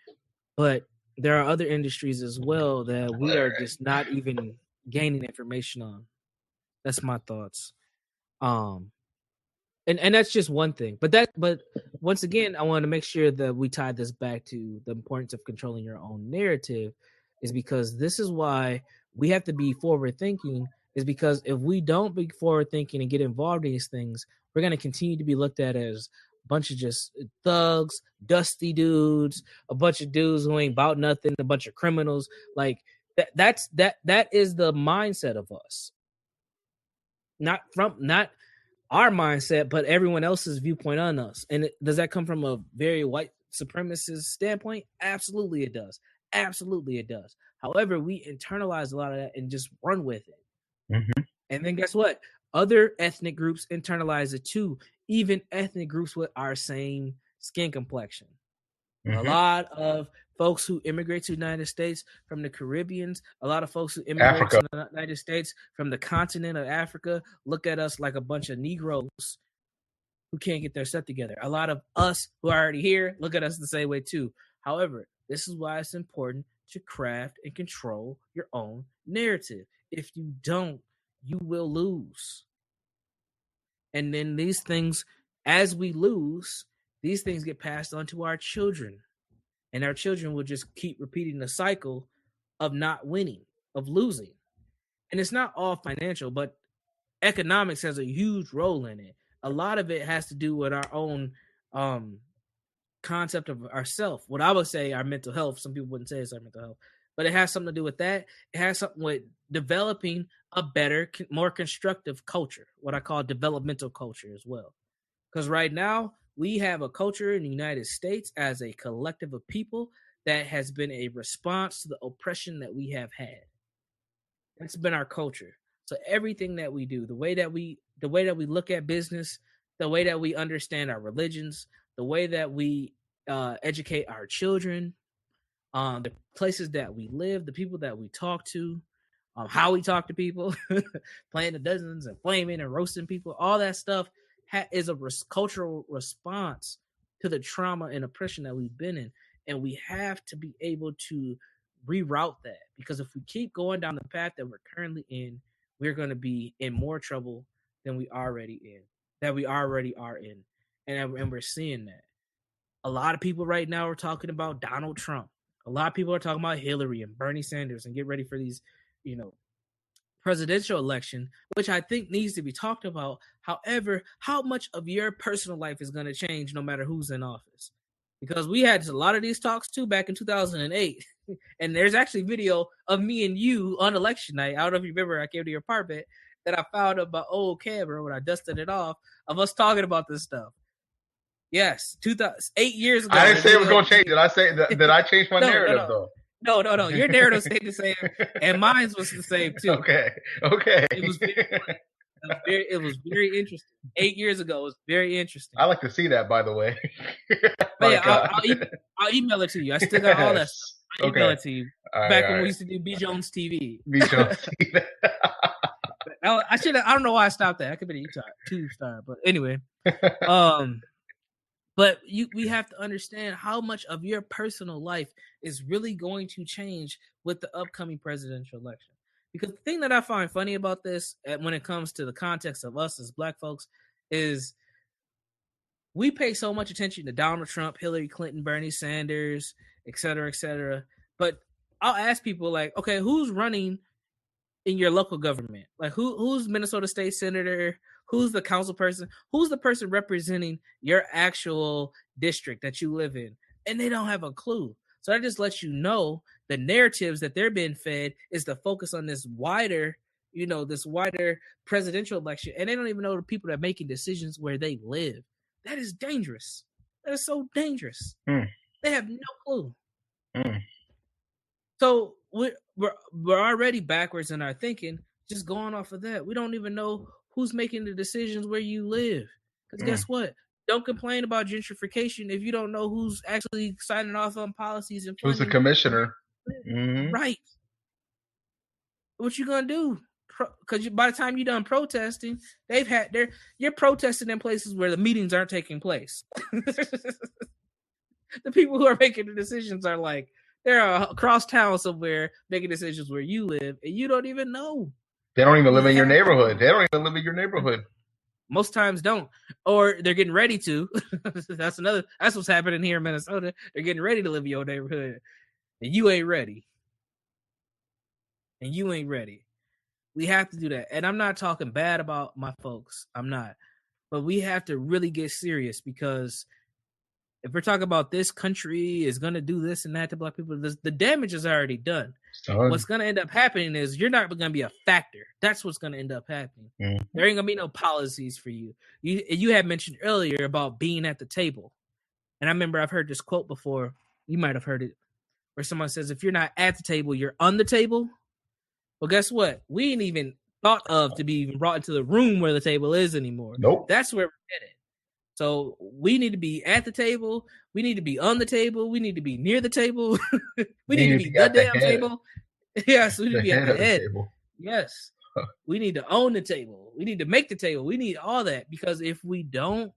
but there are other industries as well that we are just not even gaining information on. That's my thoughts. And that's just one thing. But once again, I want to make sure that we tie this back to the importance of controlling your own narrative, is because this is why we have to be forward thinking, is because if we don't be forward thinking and get involved in these things, we're going to continue to be looked at as a bunch of just thugs, dusty dudes, a bunch of dudes who ain't about nothing, a bunch of criminals. Like that is the mindset of us. Not our mindset, but everyone else's viewpoint on us. And does that come from a very white supremacist standpoint? Absolutely it does. However, we internalize a lot of that and just run with it. Mm-hmm. And then guess what? Other ethnic groups internalize it too. Even ethnic groups with our same skin complexion. Mm-hmm. A lot of folks who immigrate to the United States from the Caribbeans, a lot of folks who immigrate to the United States from the continent of Africa look at us like a bunch of Negroes who can't get their stuff together. A lot of us who are already here look at us the same way too. However, this is why it's important to craft and control your own narrative. If you don't, you will lose. And then these things, as we lose, these things get passed on to our children. And our children will just keep repeating the cycle of not winning, of losing. And it's not all financial, but economics has a huge role in it. A lot of it has to do with our own concept of ourself. What I would say our mental health. Some people wouldn't say it's our mental health, but it has something to do with that. It has something with developing a better, more constructive culture, what I call developmental culture as well. Because right now, we have a culture in the United States as a collective of people that has been a response to the oppression that we have had. That's been our culture. So everything that we do, the way that we look at business, the way that we understand our religions, the way that we educate our children, the places that we live, the people that we talk to, how we talk to people, playing the dozens and flaming and roasting people, all that stuff is a cultural response to the trauma and oppression that we've been in. And we have to be able to reroute that, because if we keep going down the path that we're currently in, we're going to be in more trouble than we already are in. And we're seeing that. A lot of people right now are talking about Donald Trump. A lot of people are talking about Hillary and Bernie Sanders and get ready for these, presidential election, which I think needs to be talked about. However, how much of your personal life is going to change no matter who's in office? Because we had a lot of these talks too back in 2008. And there's actually video of me and you on election night. I don't know if you remember, I came to your apartment that I found of my old camera when I dusted it off, of us talking about this stuff. Yes, 8 years ago. I didn't say it was going to change. Did I say that I changed my narrative though? No. Your narrative stayed the same, and mine was the same too. Okay. It was very interesting. 8 years ago, it was very interesting. I like to see that, by the way. But yeah, I'll email it to you. I still got all that stuff. I'll email it to you. Back when we used to do B Jones TV. B Jones TV. I don't know why I stopped that. I could be a two-star, but anyway. But we have to understand how much of your personal life is really going to change with the upcoming presidential election. Because the thing that I find funny about this, when it comes to the context of us as Black folks, is we pay so much attention to Donald Trump, Hillary Clinton, Bernie Sanders, et cetera, et cetera. But I'll ask people like, okay, who's running in your local government? Like who's Minnesota State Senator? Who's the council person? Who's the person representing your actual district that you live in? And they don't have a clue. So that just lets you know the narratives that they're being fed is to focus on this wider presidential election. And they don't even know the people that are making decisions where they live. That is dangerous. That is so dangerous. They have no clue. So we're already backwards in our thinking, just going off of that. We don't even know who's making the decisions where you live. Because guess what? Don't complain about gentrification if you don't know who's actually signing off on policies and who's the commissioner. Right. What you gonna do? Because by the time you're done protesting, you're protesting in places where the meetings aren't taking place. The people who are making the decisions are like, they're across town somewhere making decisions where you live, and you don't even know. They don't even live in your neighborhood. Most times don't. Or they're getting ready to. That's what's happening here in Minnesota. They're getting ready to live in your neighborhood. And you ain't ready. We have to do that. And I'm not talking bad about my folks. I'm not. But we have to really get serious, because if we're talking about this country is going to do this and that to Black people, the damage is already done. What's going to end up happening is you're not going to be a factor. That's what's going to end up happening. There ain't going to be no policies for you. You had mentioned earlier about being at the table. And I remember I've heard this quote before. You might have heard it, where someone says, if you're not at the table, you're on the table. Well, guess what? We ain't even thought of to be even brought into the room where the table is anymore. Nope. That's where we're headed. So we need to be at the table. We need to be on the table. We need to be near the table. We need to be the damn table. Yes, we need to be at the head. Yes. We need to own the table. We need to make the table. We need all that, because if we don't,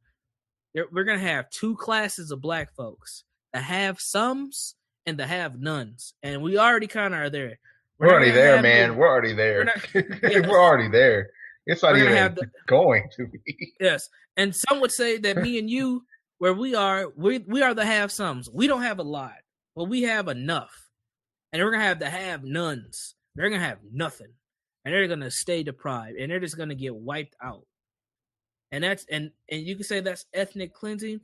we're going to have two classes of Black folks, the have somes and the have nones. And we already kind of are there. We're already there, man. We're already there. We're already there. It's not even going to be. Yes. And some would say that me and you, where we are the have somes. We don't have a lot, but we have enough. And we're going to have the have nones. They're going to have nothing. And they're going to stay deprived. And they're just going to get wiped out. And that's and you can say that's ethnic cleansing.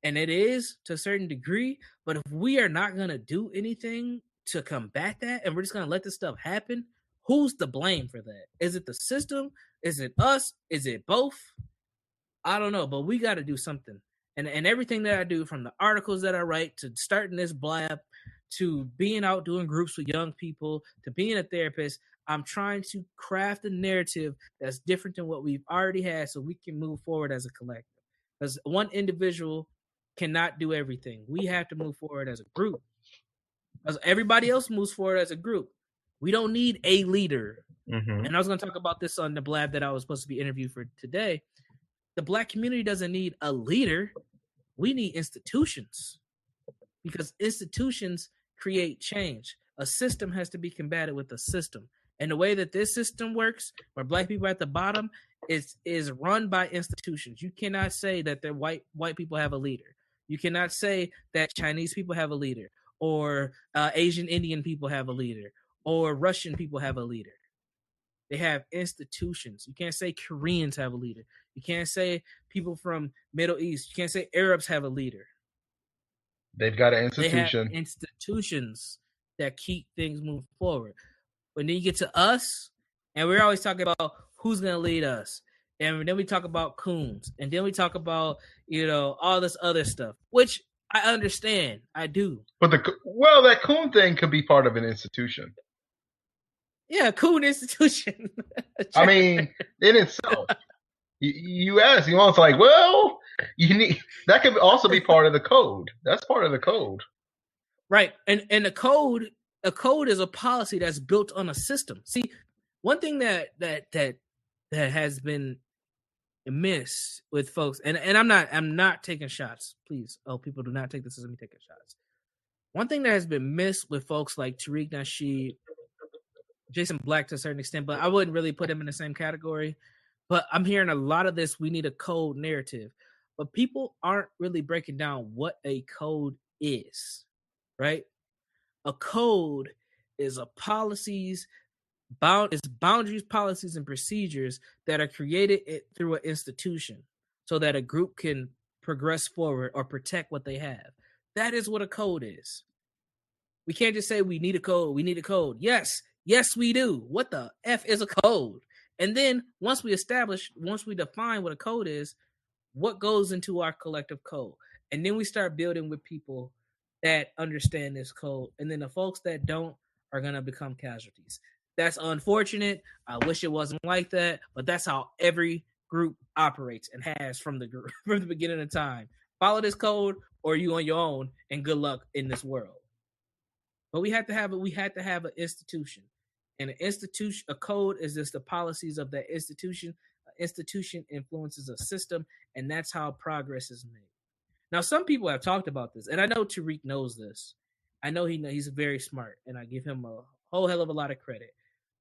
And it is to a certain degree. But if we are not going to do anything to combat that, and we're just going to let this stuff happen, who's to blame for that? Is it the system? Is it us? Is it both? I don't know, but we got to do something. And everything that I do, from the articles that I write to starting this blab to being out doing groups with young people to being a therapist, I'm trying to craft a narrative that's different than what we've already had, so we can move forward as a collective. Because one individual cannot do everything. We have to move forward as a group. As everybody else moves forward as a group. We don't need a leader. And I was going to talk about this on the blab that I was supposed to be interviewed for today. The Black community doesn't need a leader. We need institutions, because institutions create change. A system has to be combated with a system. And the way that this system works, where black people are at the bottom, is run by institutions. You cannot say that the white people have a leader. You cannot say that Chinese people have a leader, or Asian Indian people have a leader, or Russian people have a leader. They have institutions. You can't say Koreans have a leader. You can't say people from Middle East. You can't say Arabs have a leader. They've got an They have institution. institutions that keep things moving forward. But then you get to us, and we're always talking about who's going to lead us. And then we talk about coons. And then we talk about, all this other stuff, which I understand. I do. But that coon thing could be part of an institution. Yeah, coon institution. I mean, in itself. You ask, it's like, well, that could also be part of the code. That's part of the code. Right. And a code is a policy that's built on a system. See, one thing that has been amiss with folks, and I'm not taking shots, please. Oh, people, do not take this as me taking shots. One thing that has been missed with folks like Tariq Nasheed, Jason Black to a certain extent, but I wouldn't really put him in the same category. But I'm hearing a lot of this, we need a code narrative. But people aren't really breaking down what a code is, right? A code is boundaries, policies, and procedures that are created through an institution so that a group can progress forward or protect what they have. That is what a code is. We can't just say we need a code. We need a code. Yes, we do. What the F is a code? And then once we define what a code is, what goes into our collective code? And then we start building with people that understand this code. And then the folks that don't are going to become casualties. That's unfortunate. I wish it wasn't like that, but that's how every group operates and has from the beginning of time. Follow this code or you on your own, and good luck in this world. But we had to have an institution. And a code is just the policies of that institution. An institution influences a system, and that's how progress is made. Now, some people have talked about this, and I know Tariq knows this. I know he's very smart, and I give him a whole hell of a lot of credit.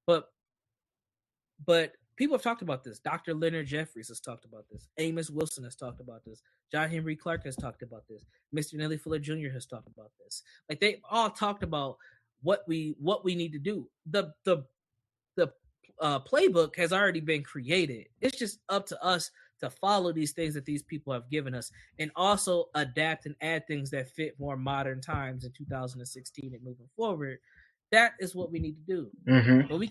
But people have talked about this. Dr. Leonard Jeffries has talked about this. Amos Wilson has talked about this. John Henry Clark has talked about this. Mr. Nellie Fuller Jr. has talked about this. Like, they all talked about what we need to do. The playbook has already been created. It's just up to us to follow these things that these people have given us, and also adapt and add things that fit more modern times in 2016 and moving forward. That is what we need to do. Mm-hmm. But we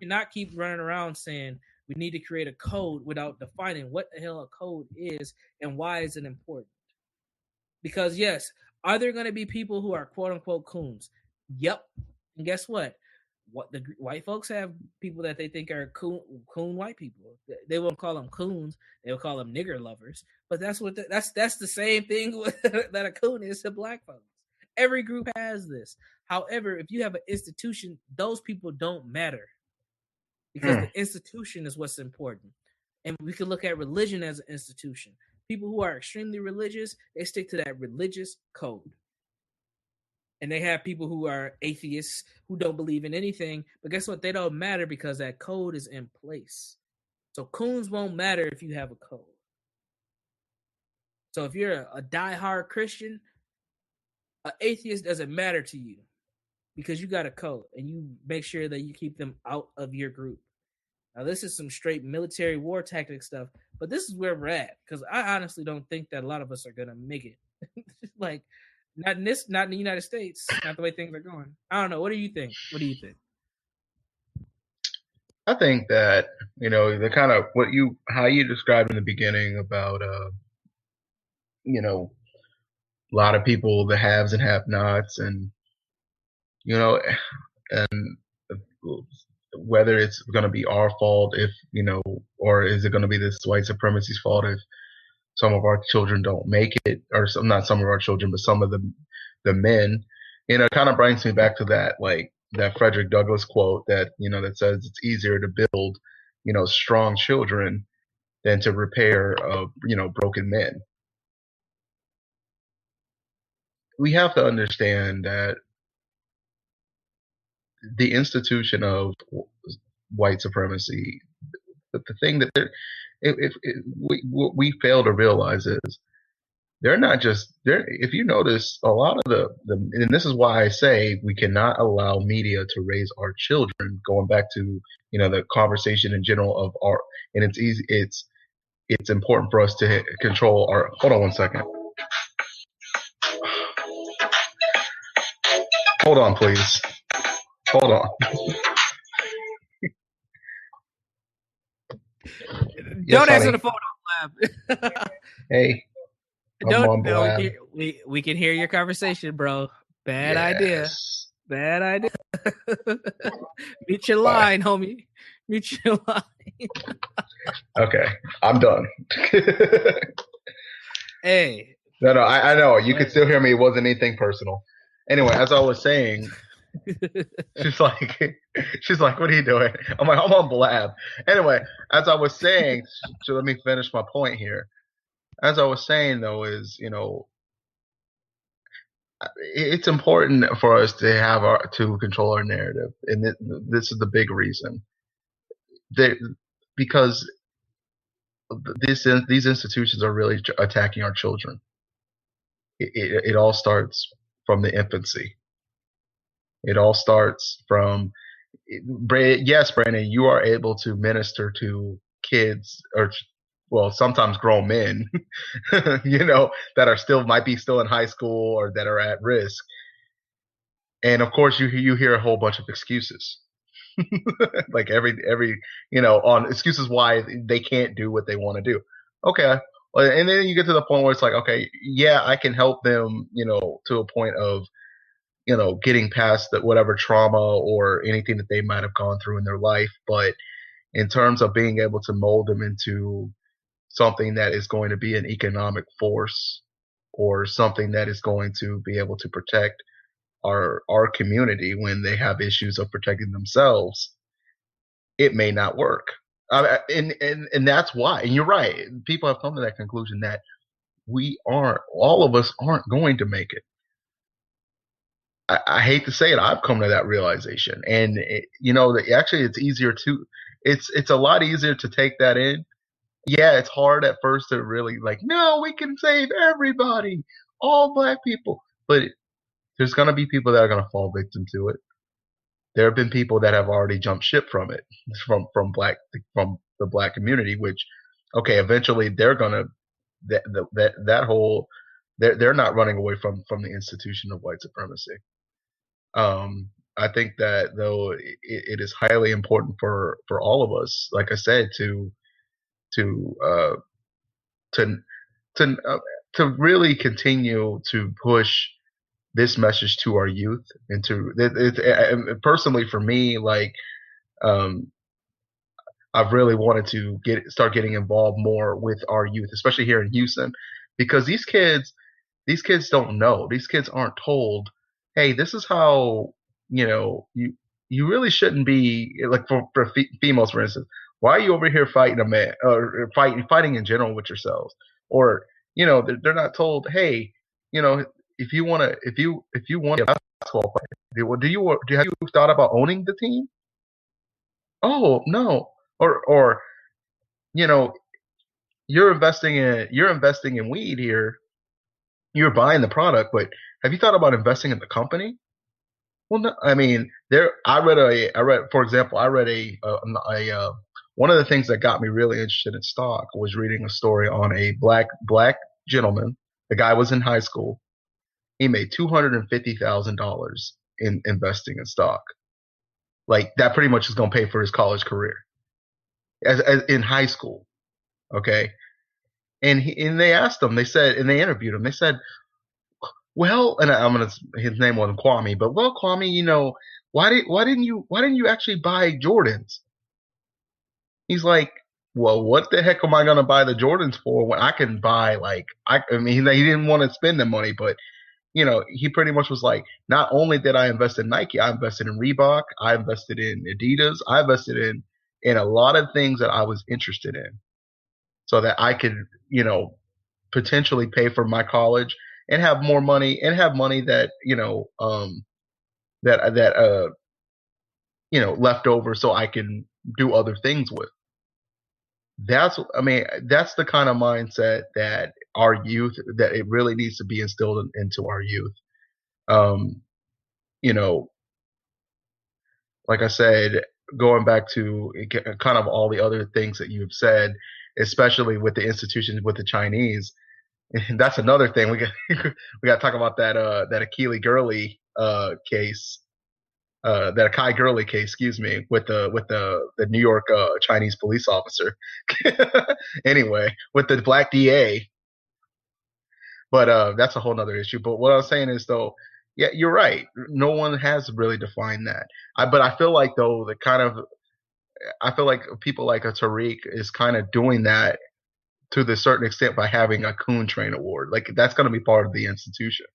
cannot keep running around saying we need to create a code without defining what the hell a code is and why is it important. Because yes, are there going to be people who are quote unquote coons? Yep. And guess what? What the white folks have people that they think are coon white people. They won't call them coons. They'll call them nigger lovers. But that's the same thing that a coon is to black folks. Every group has this. However, if you have an institution, those people don't matter, because the institution is what's important. And we can look at religion as an institution. People who are extremely religious, they stick to that religious code. And they have people who are atheists who don't believe in anything. But guess what? They don't matter because that code is in place. So coons won't matter if you have a code. So if you're a diehard Christian, an atheist doesn't matter to you because you got a code and you make sure that you keep them out of your group. Now, this is some straight military war tactic stuff, but this is where we're at, because I honestly don't think that a lot of us are going to make it. Like, not in the United States, not the way things are going. I don't know. What do you think? I think that, the kind of how you described in the beginning about, a lot of people, the haves and have-nots, and, and whether it's going to be our fault if, or is it going to be this white supremacy's fault if some of our children don't make it, or not some of our children, but some of the men, it kind of brings me back to that, like that Frederick Douglass quote that, that says it's easier to build, strong children than to repair, broken men. we have to understand that the institution of white supremacy, the thing that we fail to realize is they're not just they're. If you notice, a lot of and this is why I say we cannot allow media to raise our children. Going back to the conversation in general of art, and it's easy. It's important for us to control our. Hold on one second. Hold on, please. Hold on. Yes, Don't answer honey. the phone on Blab. Hey, I'm on Don't. No, Blab. we can hear your conversation, bro. Bad idea. Yes. Bad idea. Mute your Bye. line, homie. Mute your line. Okay, I'm done. Hey. No, I know. You could still hear me. It wasn't anything personal. Anyway, as I was saying, she's like, what are you doing? I'm like, I'm on Blab. Anyway, as I was saying, so let me finish my point here. As I was saying, though, is, it's important for us to to control our narrative. And this is the big reason. Because these institutions are really attacking our children. It all starts from the infancy. It all starts from, yes, Brandon, you are able to minister to kids, or well, sometimes grown men, that are might be still in high school or that are at risk. And of course, you hear a whole bunch of excuses, like every on excuses why they can't do what they want to do. Okay, and then you get to the point where it's like, okay, yeah, I can help them, to a point of getting past whatever trauma or anything that they might have gone through in their life. But in terms of being able to mold them into something that is going to be an economic force or something that is going to be able to protect our community when they have issues of protecting themselves, it may not work. And that's why, and you're right, people have come to that conclusion that all of us aren't going to make it. I hate to say it, I've come to that realization, and actually, it's a lot easier to take that in. Yeah, it's hard at first to really no, we can save everybody, all black people, but there's gonna be people that are gonna fall victim to it. There have been people that have already jumped ship from it, from the black community, which, okay, eventually they're gonna that whole they're not running away from the institution of white supremacy. I think that though it is highly important for all of us, like I said, to uh, to to to really continue to push this message to our youth, and personally for me, um, I've really wanted to start getting involved more with our youth, especially here in Houston, because these kids don't know. These kids aren't told, hey, this is how, you really shouldn't be, like, for females, for instance. Why are you over here fighting a man, or fighting in general with yourselves? Or, they're not told, hey, if you want to, if you want a basketball player, have you thought about owning the team? Oh, no. Or, you know, you're investing in weed here. You're buying the product, but have you thought about investing in the company? Well, no, I mean, for example, I read one of the things that got me really interested in stock was reading a story on a black gentleman. The guy was in high school. He made $250,000 in investing in stock. Like, that pretty much is going to pay for his college career as in high school. Okay. And they asked him, and they interviewed him. They said, well, and his name wasn't Kwame, but, well, Kwame, why didn't you actually buy Jordans? He's like, well, what the heck am I going to buy the Jordans for when I can buy, I mean, he didn't want to spend the money, but, he pretty much was like, not only did I invest in Nike, I invested in Reebok, I invested in Adidas, I invested in a lot of things that I was interested in, so that I could, potentially pay for my college and have more money and have money that that left over so I can do other things with. That's the kind of mindset that our youth, that it really needs to be instilled into our youth. Um, you know, like I said, going back to kind of all the other things that you've said, especially with the institutions with the Chinese, that's another thing we got we got to talk about that Akili Gurley case, that Kai Gurley case, excuse me, with the New York Chinese police officer. Anyway, with the black DA, but that's a whole nother issue. But what I was saying is, though, yeah, you're right. No one has really defined that. But I feel like, though, I feel like people like a Tariq is kind of doing that to the certain extent by having a Coon Train Award. Like, that's going to be part of the institution.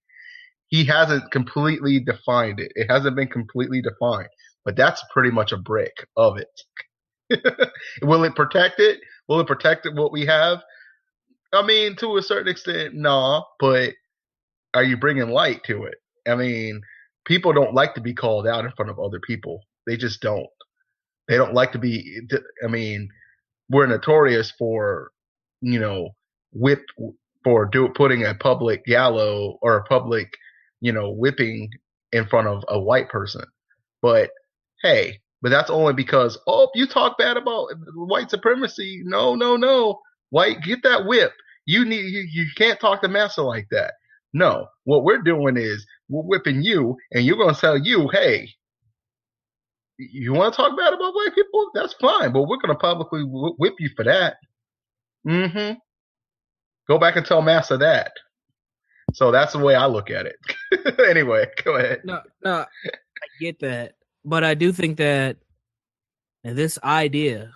He hasn't completely defined it. It hasn't been completely defined, but that's pretty much a brick of it. Will it protect it? Will it protect what we have? I mean, to a certain extent, nah, but are you bringing light to it? I mean, people don't like to be called out in front of other people. They just don't. They don't like to be. I mean, we're notorious for, whip putting a public gallows or a public, whipping in front of a white person. But hey, that's only because, you talk bad about white supremacy. No, no, no. White, get that whip. You can't talk to massa like that. No, what we're doing is we're whipping you, and you're going to tell you, hey, you want to talk bad about white people? That's fine, but we're going to publicly whip you for that. Mm-hmm. Go back and tell massa that. So that's the way I look at it. Anyway, go ahead. No, I get that, but I do think that this idea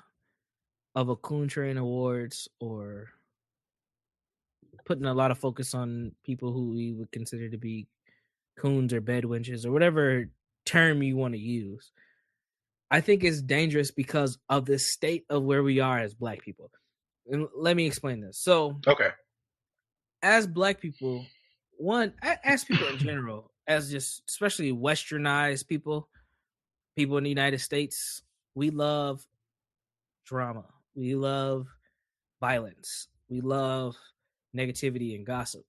of a Coon Train Awards, or putting a lot of focus on people who we would consider to be coons or bedwenches or whatever term you want to use, I think is dangerous because of the state of where we are as Black people. And let me explain this. So, okay, as Black people, as people in general, as just especially westernized people in the United States, we love drama. We love violence. We love negativity and gossip.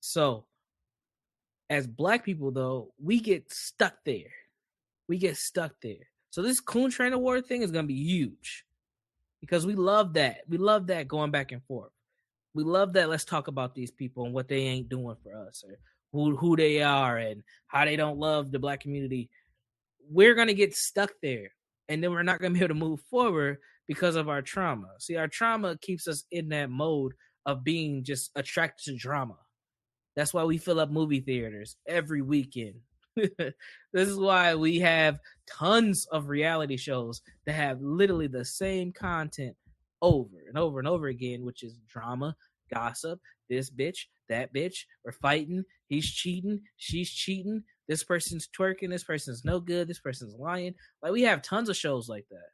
So, as Black people, though, we get stuck there. So this Coon Train Award thing is going to be huge because we love that. We love that going back and forth. We love that. Let's talk about these people and what they ain't doing for us, or who they are and how they don't love the Black community. We're going to get stuck there, and then we're not going to be able to move forward because of our trauma. See, our trauma keeps us in that mode of being just attracted to drama. That's why we fill up movie theaters every weekend. This is why we have tons of reality shows that have literally the same content over and over and over again, which is drama, gossip, this bitch, that bitch, we're fighting, he's cheating, she's cheating, this person's twerking, this person's no good, this person's lying. Like, we have tons of shows like that.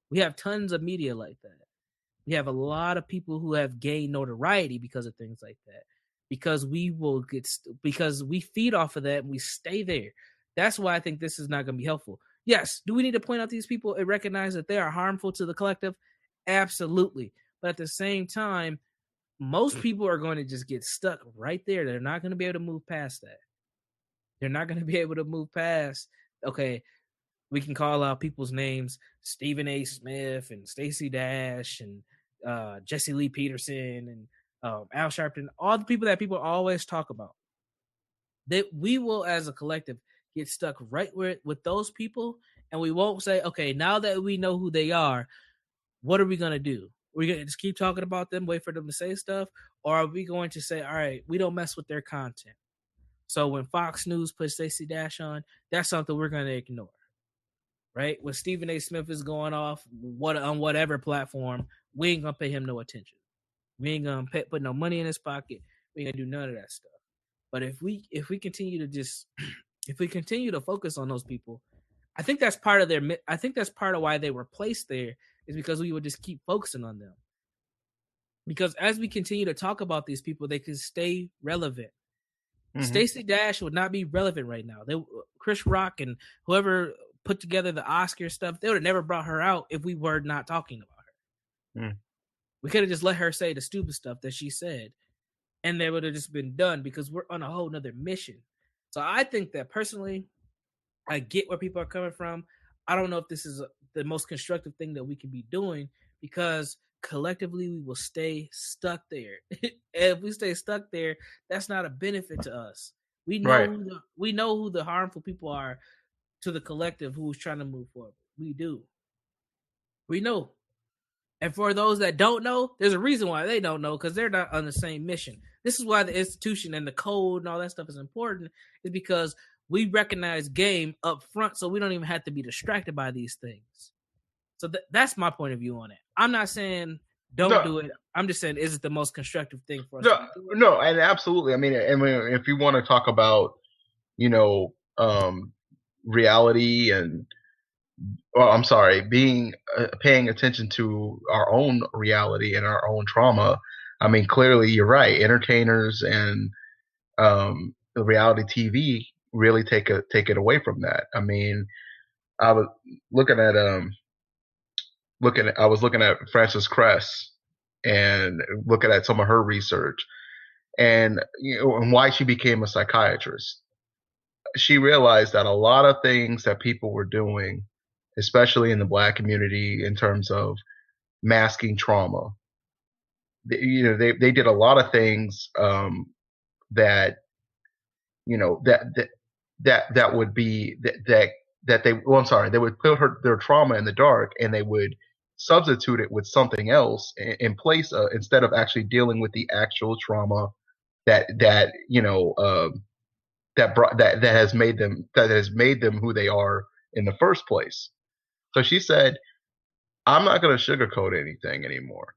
We have tons of media like that. We have a lot of people who have gained notoriety because of things like that. Because because we feed off of that and we stay there. That's why I think this is not going to be helpful. Yes, do we need to point out these people and recognize that they are harmful to the collective? Absolutely. But at the same time, most people are going to just get stuck right there. They're not going to be able to move past that. They're not going to be able to move past, okay, we can call out people's names, Stephen A. Smith and Stacey Dash and Jesse Lee Peterson and Al Sharpton, all the people that people always talk about. That we will, as a collective, get stuck right with those people, and we won't say, okay, now that we know who they are, what are we going to do? We're going to just keep talking about them, wait for them to say stuff, or are we going to say, all right, we don't mess with their content? So when Fox News puts Stacey Dash on, that's something we're going to ignore, right? When Stephen A. Smith is going off on whatever platform, we ain't going to pay him no attention. We ain't going to put no money in his pocket. We ain't going to do none of that stuff. But if we continue to focus on those people, I think that's part of why they were placed there, is because we would just keep focusing on them. Because as we continue to talk about these people, they can stay relevant. Stacey Dash would not be relevant right now. Chris Rock and whoever put together the Oscar stuff, they would have never brought her out if we were not talking about her. We could have just let her say the stupid stuff that she said, and they would have just been done because we're on a whole nother mission. So I think that personally, I get where people are coming from. I don't know if this is the most constructive thing that we can be doing, because collectively we will stay stuck there. And if we stay stuck there, that's not a benefit to us. We know we know who the harmful people are to the collective who's trying to move forward. We do. We know. And for those that don't know, there's a reason why they don't know, because they're not on the same mission. This is why the institution and the code and all that stuff is important, is because we recognize game up front, so we don't even have to be distracted by these things. So that's my point of view on it. I'm not saying don't do it. I'm just saying, is it the most constructive thing for us to do? No, and absolutely. I mean, if you want to talk about, reality and, paying attention to our own reality and our own trauma. I mean, clearly you're right. Entertainers and the reality TV really take it away from that. I mean, I was looking at Frances Cress and looking at some of her research and and why she became a psychiatrist. She realized that a lot of things that people were doing, especially in the Black community, in terms of masking trauma, they did a lot of things that that would be they would put their trauma in the dark, and they would substitute it with something else in place instead of actually dealing with the actual trauma that has made them who they are in the first place. So she said, I'm not going to sugarcoat anything anymore.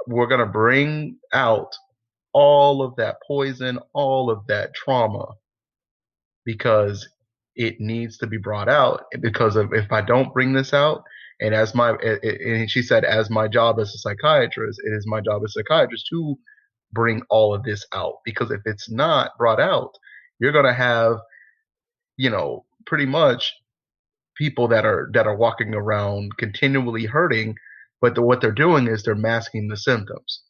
We're going to bring out all of that poison, all of that trauma, because it needs to be brought out. Because if I don't bring this out, and she said, as my job as a psychiatrist, it is my job as a psychiatrist to bring all of this out. Because if it's not brought out, you're going to have, pretty much people that are walking around continually hurting, but what they're doing is they're masking the symptoms.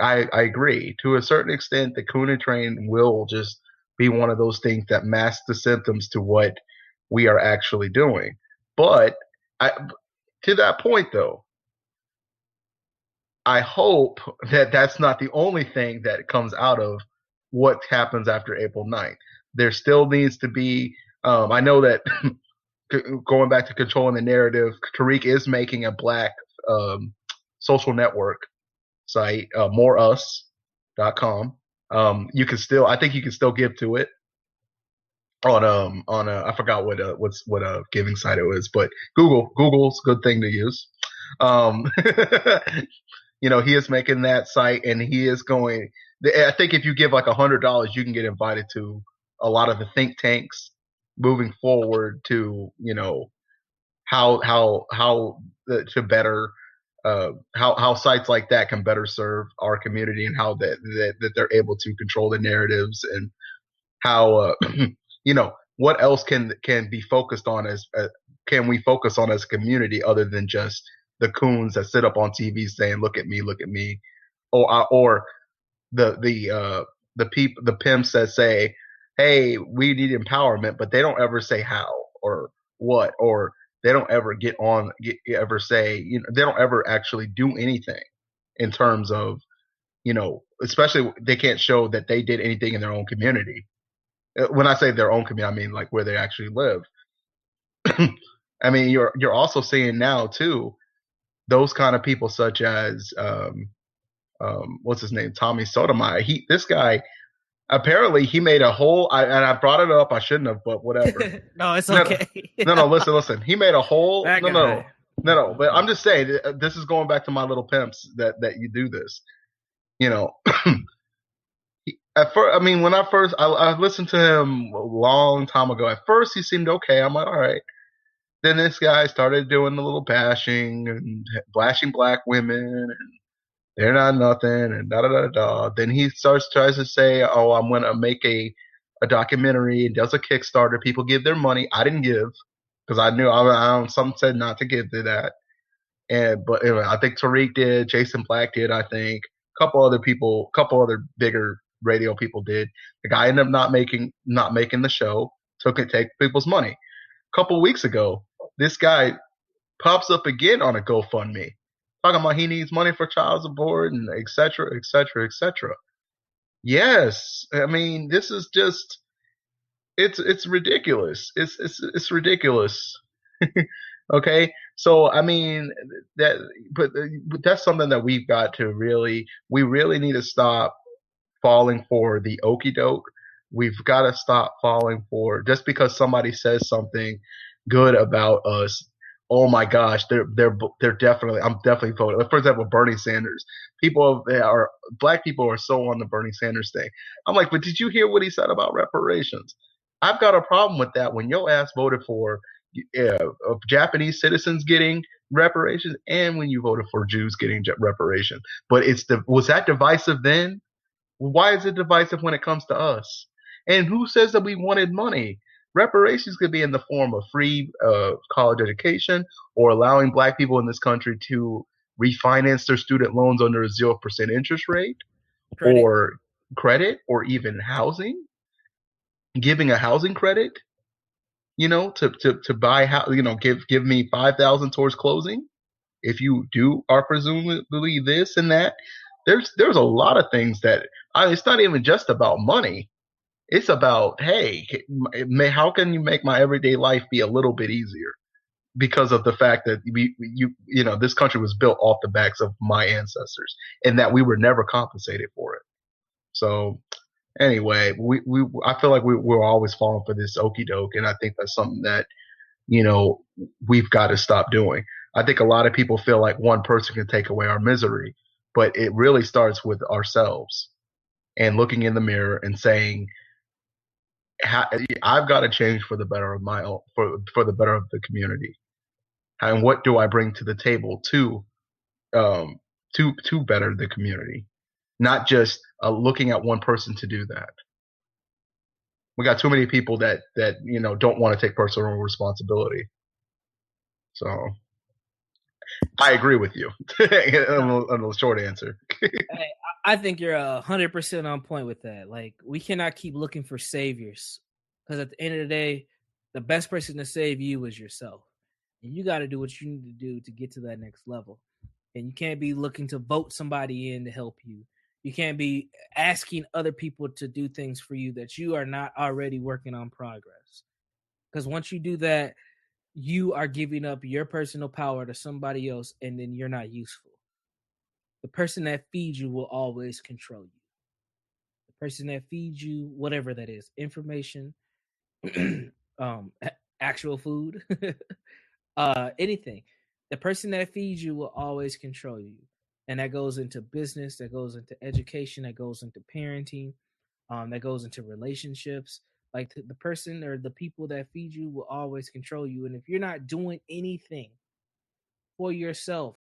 I agree. To a certain extent, the Coon and Train will just be one of those things that mask the symptoms to what we are actually doing. But to that point, though, I hope that that's not the only thing that comes out of what happens after April 9th. There still needs to be, I know that going back to controlling the narrative, Tariq is making a Black social network site, moreus.com. I think you can still give to it on I forgot what giving site it was, but Google's a good thing to use. He is making that site, and he is going. I think if you give like $100, you can get invited to a lot of the think tanks moving forward to how to better how sites like that can better serve our community, and how that they're able to control the narratives, and how what else can be focused on can we focus on as a community other than just the coons that sit up on TV saying look at me, or the pimps that say, hey, we need empowerment, but they don't ever say how or what, or they don't ever ever say, they don't ever actually do anything in terms of, especially they can't show that they did anything in their own community. When I say their own community, I mean like where they actually live. I mean, you're also seeing now too, those kind of people such as what's his name, Tommy Sotomayor. This guy apparently he made a whole. And I brought it up. I shouldn't have, but whatever. No, it's okay. No. Listen. He made a whole. No. But I'm just saying, this is going back to My Little Pimps that you do this. At first, I mean, when I listened to him a long time ago. At first, he seemed okay. I'm like, all right. Then this guy started doing a little bashing and bashing Black women, and They're not nothing, and da da da da. Then he tries to say, "Oh, I'm gonna make a documentary," and does a Kickstarter. People give their money. I didn't give because I knew some said not to give to that. But anyway, I think Tariq did, Jason Black did, I think. A couple other people, a couple other bigger radio people did. The guy ended up not making the show, take people's money. A couple weeks ago, this guy pops up again on a GoFundMe, talking about he needs money for child support and et cetera, et cetera, et cetera. Yes, I mean this is just it's ridiculous. It's ridiculous. Okay, so I mean that, but that's something that we really need to stop falling for the okey doke. We've got to stop falling for just because somebody says something good about us. Oh my gosh, they're definitely. I'm definitely voting. For example, Bernie Sanders. Black people are so on the Bernie Sanders thing. I'm like, but did you hear what he said about reparations? I've got a problem with that when your ass voted for Japanese citizens getting reparations, and when you voted for Jews getting reparations. But was that divisive then? Why is it divisive when it comes to us? And who says that we wanted money? Reparations could be in the form of free college education or allowing black people in this country to refinance their student loans under a 0% interest rate Credit. or credit or even housing, giving a housing credit, to buy house, give me 5,000 towards closing. If you are presumably this and that, there's a lot of things that it's not even just about money. It's about, hey, how can you make my everyday life be a little bit easier? Because of the fact that this country was built off the backs of my ancestors, and that we were never compensated for it. So anyway, I feel like we're always falling for this okey doke, and I think that's something that we've got to stop doing. I think a lot of people feel like one person can take away our misery, but it really starts with ourselves and looking in the mirror and saying, I've got to change for the better of my own, for the better of the community. And what do I bring to the table to better the community? Not just looking at one person to do that. We got too many people that don't want to take personal responsibility. So I agree with you. On the short answer. I think you're 100% on point with that. Like, we cannot keep looking for saviors, because at the end of the day, the best person to save you is yourself, and you got to do what you need to do to get to that next level. And you can't be looking to vote somebody in to help you. You can't be asking other people to do things for you that you are not already working on progress. Because once you do that, you are giving up your personal power to somebody else, and then you're not useful. The person that feeds you will always control you. The person that feeds you, whatever that is, information, actual food, anything. The person that feeds you will always control you. And that goes into business, that goes into education, that goes into parenting, that goes into relationships. Like, the person or the people that feed you will always control you. And if you're not doing anything for yourself